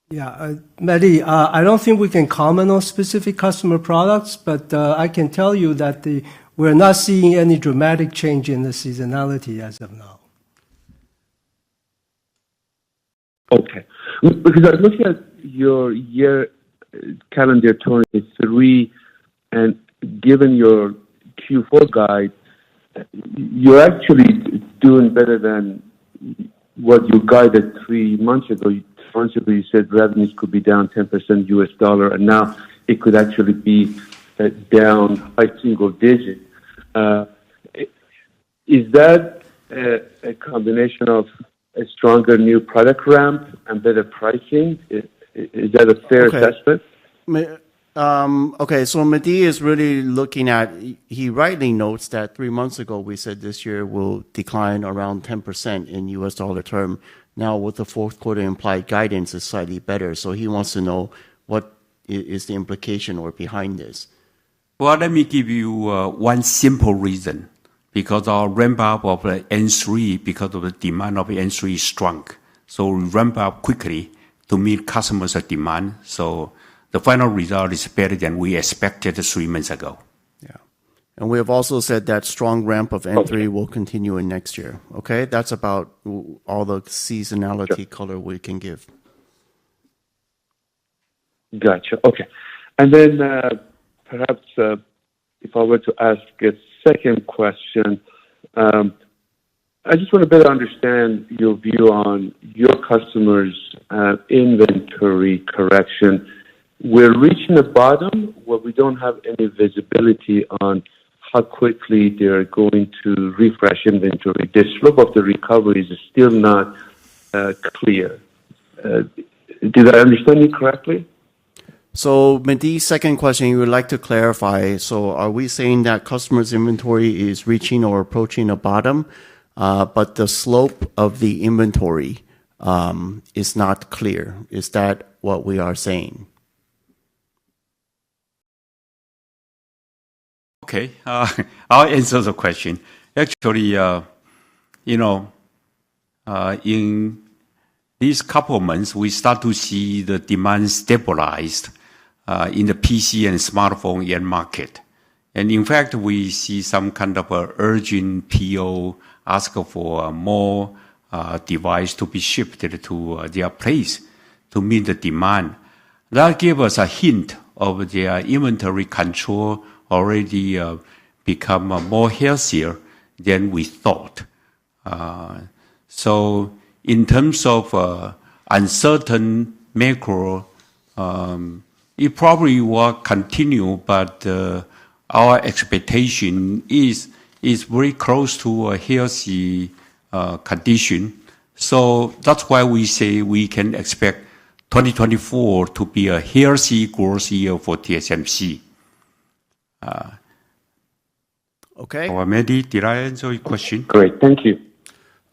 Yeah, Mehdi, I don't think we can comment on specific customer products, but I can tell you that we're not seeing any dramatic change in the seasonality as of now. Okay. Because I was looking at your calendar 23, and given your Q4 guide, you're actually doing better than what you guided 3 months ago. 3 months ago, you said revenues could be down 10% US dollar, and now it could actually be down high single digit. Is that a combination of a stronger new product ramp and better pricing? Is that a fair assessment? Okay, so Mehdi is really looking at, he rightly notes that 3 months ago we said this year will decline around 10% in US dollar term. Now with the fourth quarter implied guidance is slightly better. So he wants to know what is the implication or behind this. Well, let me give you one simple reason. Because our ramp up of N3, because of the demand of N3 is strong. So we ramp up quickly to meet customers' demand. So the final result is better than we expected 3 months ago. Yeah. And we have also said that strong ramp of N3 will continue in next year. Okay? That's about all the seasonality color we can give. Gotcha. Okay. And then perhaps if I were to ask a second question, I just want to better understand your view on your customers' inventory correction. We're reaching a bottom where we don't have any visibility on how quickly they're going to refresh inventory. The slope of the recovery is still not clear. Did I understand you correctly? So Mehdi's second question, you would like to clarify. So are we saying that customers' inventory is reaching or approaching a bottom, but the slope of the inventory is not clear? Is that what we are saying? Okay, I'll answer the question. Actually, in these couple of months, we start to see the demand stabilized in the PC and smartphone end market. And in fact, we see some kind of urgent PO ask for more device to be shifted to their place to meet the demand. That gave us a hint of their inventory control already become more healthier than we thought. So in terms of uncertain macro, it probably will continue, but our expectation is very close to a healthy condition. So that's why we say we can expect 2024 to be a healthy growth year for TSMC. Okay. Mehdi, did I answer your question? Great, thank you.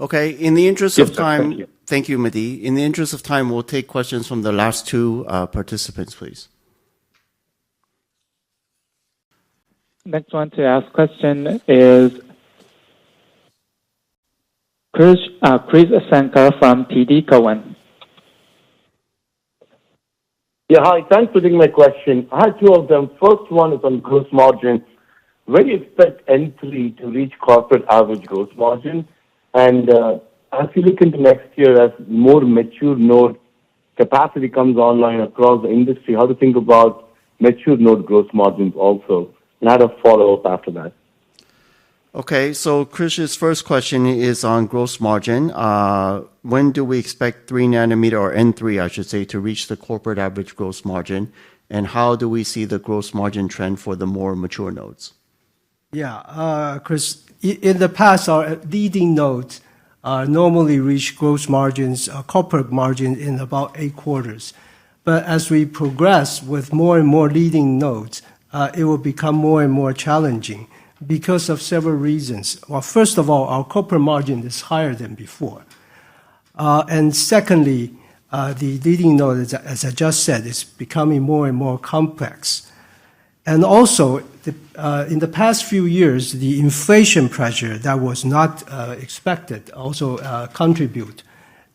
Okay, in the interest of time, thank you, Mehdi. In the interest of time, we'll take questions from the last two participants, please. Next one to ask question is Chris Sankar from TD Cowen. Yeah, hi. Thanks for taking my question. I had two of them. First one is on gross margin. When do you expect N3 to reach corporate average gross margin? And as you look into next year, as more mature node capacity comes online across the industry, how to think about mature node gross margins also. And I had a follow-up after that. Okay, so Krish's first question is on gross margin. When do we expect 3 nanometer, or N3, I should say, to reach the corporate average gross margin? And how do we see the gross margin trend for the more mature nodes? Yeah, Chris, in the past, our leading nodes normally reach gross margins, corporate margin in about 8 quarters. But as we progress with more and more leading nodes, it will become more and more challenging because of several reasons. Well, first of all, our corporate margin is higher than before. And secondly, the leading node, as I just said, is becoming more and more complex. And also, in the past few years, the inflation pressure that was not expected also contribute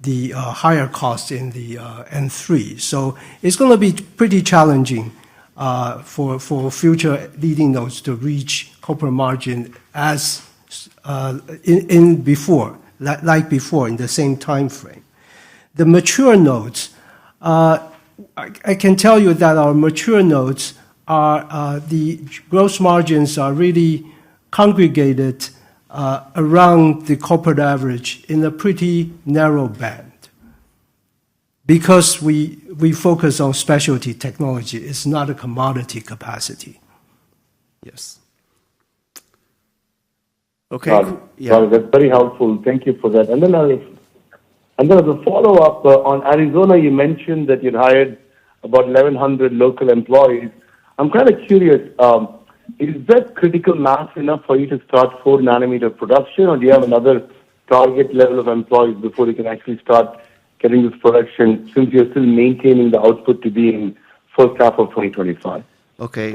the higher cost in the N3. So it's going to be pretty challenging for future leading nodes to reach corporate margin as in before, like before, in the same time frame. The mature nodes, I can tell you that our mature nodes are the gross margins are really congregated around the corporate average in a pretty narrow band. Because we focus on specialty technology, it's not a commodity capacity. Yes. Okay. Yeah. That's very helpful. Thank you for that. And then as a follow-up, on Arizona, you mentioned that you'd hired about 1,100 local employees. I'm kind of curious, is that critical mass enough for you to start 4 nanometer production, or do you have another target level of employees before you can actually start getting this production, since you're still maintaining the output to be in first half of 2025? Okay,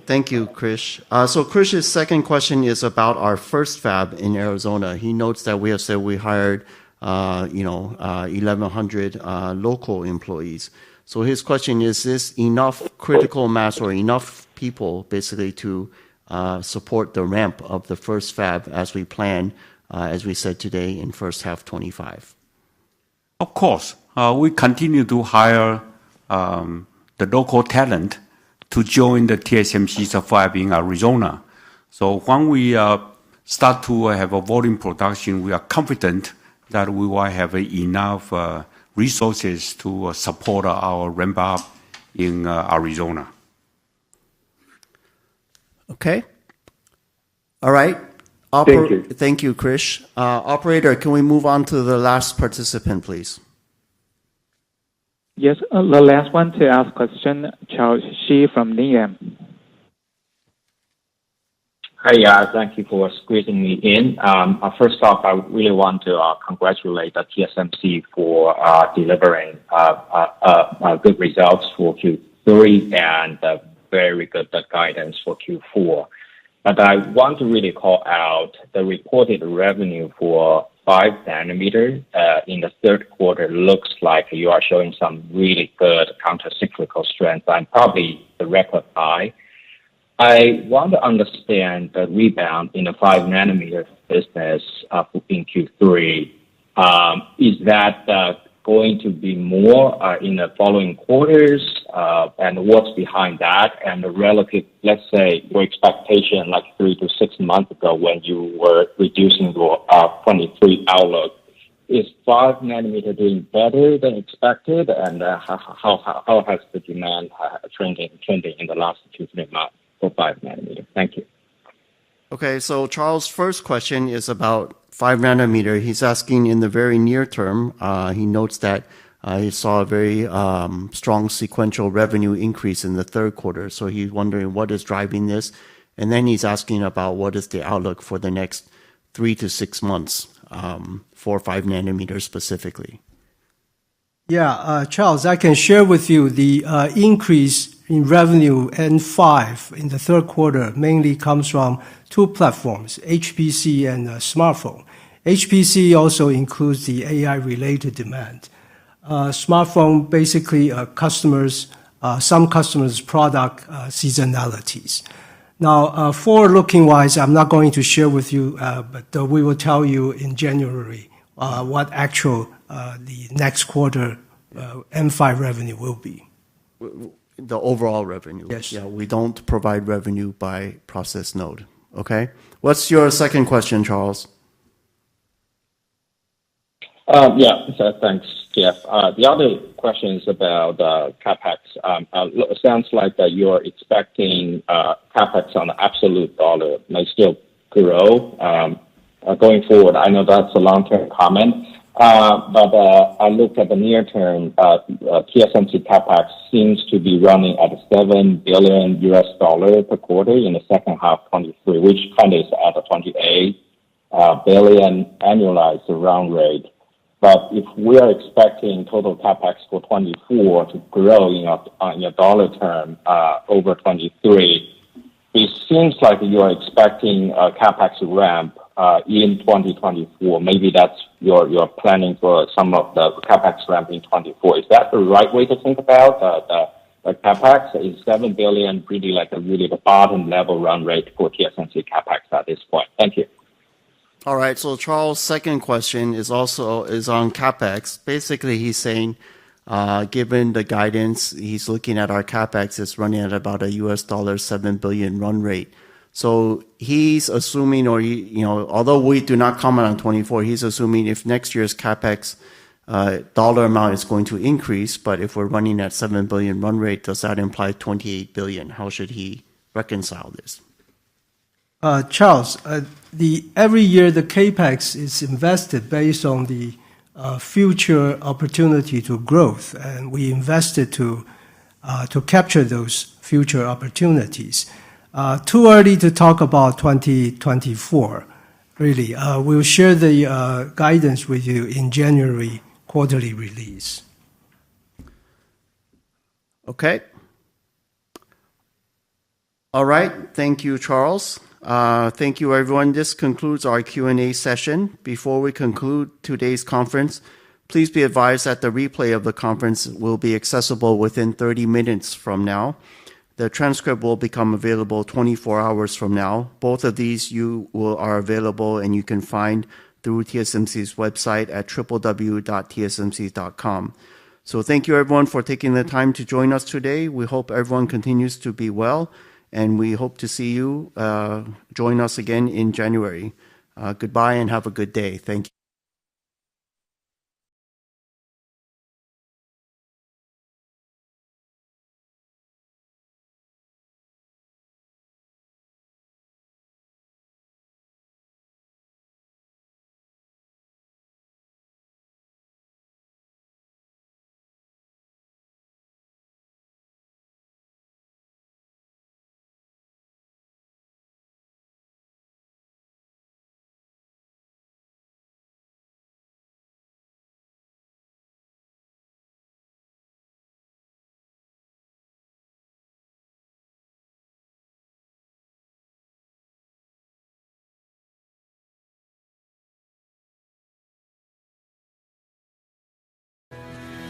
thank you, Krish. So Krish's second question is about our first fab in Arizona. He notes that we have said we hired, 1,100 local employees. So his question is this enough critical mass or enough people basically to support the ramp of the first fab as we plan, as we said today, in first half 25? Of course, we continue to hire the local talent to join the TSMC's fab in Arizona. So when we start to have a volume production, we are confident that we will have enough resources to support our ramp up in Arizona. Okay. All right. Thank you. Thank you, Krish. Operator, can we move on to the last participant, please? Yes, the last one to ask question, Charles Shi from Liam. Hi, thank you for squeezing me in. First off, I really want to congratulate the TSMC for delivering good results for Q3 and very good guidance for Q4. But I want to really call out the reported revenue for 5 nanometer in the third quarter. Looks like you are showing some really good counter-cyclical strength and probably the record high. I want to understand the rebound in the 5 nanometer business in Q3. Is that going to be more in the following quarters? And what's behind that? And the relative, let's say, your expectation like 3 to 6 months ago when you were reducing your 23 outlook, is 5 nanometer doing better than expected? And how has the demand trending in the last 2-3 months for 5 nanometer? Thank you. Okay, so Charles' first question is about 5 nanometer. He's asking in the very near term, he notes that he saw a very strong sequential revenue increase in the third quarter. So he's wondering what is driving this. And then he's asking about what is the outlook for the next 3 to 6 months for 5 nanometer specifically. Yeah, Charles, I can share with you the increase in revenue N5 in the third quarter mainly comes from 2 platforms, HPC and smartphone. HPC also includes the AI-related demand. Smartphone, basically some customers' product seasonalities. Now, forward-looking wise, I'm not going to share with you, but we will tell you in January what actual the next quarter M5 revenue will be. The overall revenue. Yes. Yeah, we don't provide revenue by process node. Okay. What's your second question, Charles? So thanks, Jeff. The other question is about CapEx. It sounds like that you're expecting CapEx on the absolute dollar may still grow going forward. I know that's a long-term comment, but I looked at the near-term. TSMC CapEx seems to be running at $7 billion per quarter in the second half 23, which kind of is at a 28 billion annualized run rate. But if we are expecting total CapEx for 24 to grow in a dollar term over 23, it seems like you are expecting a CapEx ramp in 2024. Maybe that's you're planning for some of the CapEx ramp in 24. Is that the right way to think about the CapEx? Is $7 billion really like really the bottom level run rate for TSMC CapEx at this point? Thank you. All right. So Charles' second question is on CapEx. Basically, he's saying, given the guidance, he's looking at our CapEx is running at about a $7 billion run rate. So he's assuming, although we do not comment on 24, he's assuming if next year's CapEx dollar amount is going to increase, but if we're running at $7 billion run rate, does that imply $28 billion? How should he reconcile this? Charles, every year the capex is invested based on the future opportunity to growth, and we invested to capture those future opportunities. Too early to talk about 2024. Really, we'll share the guidance with you in January quarterly release. Okay. All right. Thank you, Charles. Thank you, everyone. This concludes our Q&A session. Before we conclude today's conference, please be advised that the replay of the conference will be accessible within 30 minutes from now. The transcript will become available 24 hours from now. Both of these are available and you can find through TSMC's website at www.tsmc.com. So thank you, everyone, for taking the time to join us today. We hope everyone continues to be well, and we hope to see you join us again in January. Goodbye and have a good day. Thank you.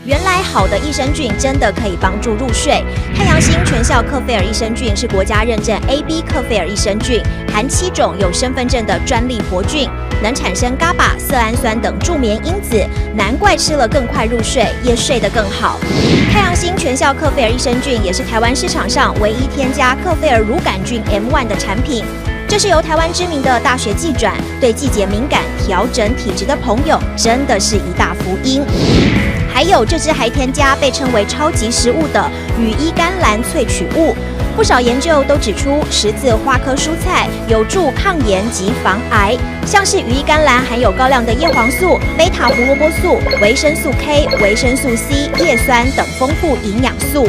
原来好的益生菌真的可以帮助入睡。太阳星全效克菲尔益生菌是国家认证 AB 克菲尔益生菌，含7种有身份证的专利活菌，能产生伽巴、色氨酸等助眠因子，难怪吃了更快入睡，也睡得更好。太阳星全效克菲尔益生菌也是台湾市场上唯一添加克菲尔乳杆菌 M1 的产品。这是由台湾知名的大学季转，对季节敏感、调整体质的朋友，真的是一大福音。还有这支还添加被称为超级食物的羽衣甘蓝萃取物，不少研究都指出十字花科蔬菜有助抗炎及防癌，像是羽衣甘蓝含有高量的叶黄素、贝塔胡萝卜素、维生素 K、维生素 C、叶酸等丰富营养素。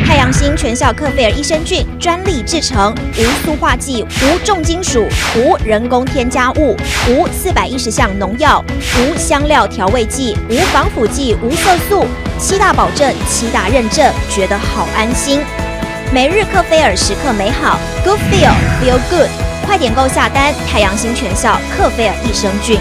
太阳星全效克菲尔益生菌专利制成，无塑化剂、无重金属、无人工添加物、无410项农药、无香料调味剂、无防腐剂、无色素，7大保证、7大认证，觉得好安心。每日克菲尔，时刻美好 ，Good Feel Feel Good， 快点购下单！太阳星全效克菲尔益生菌。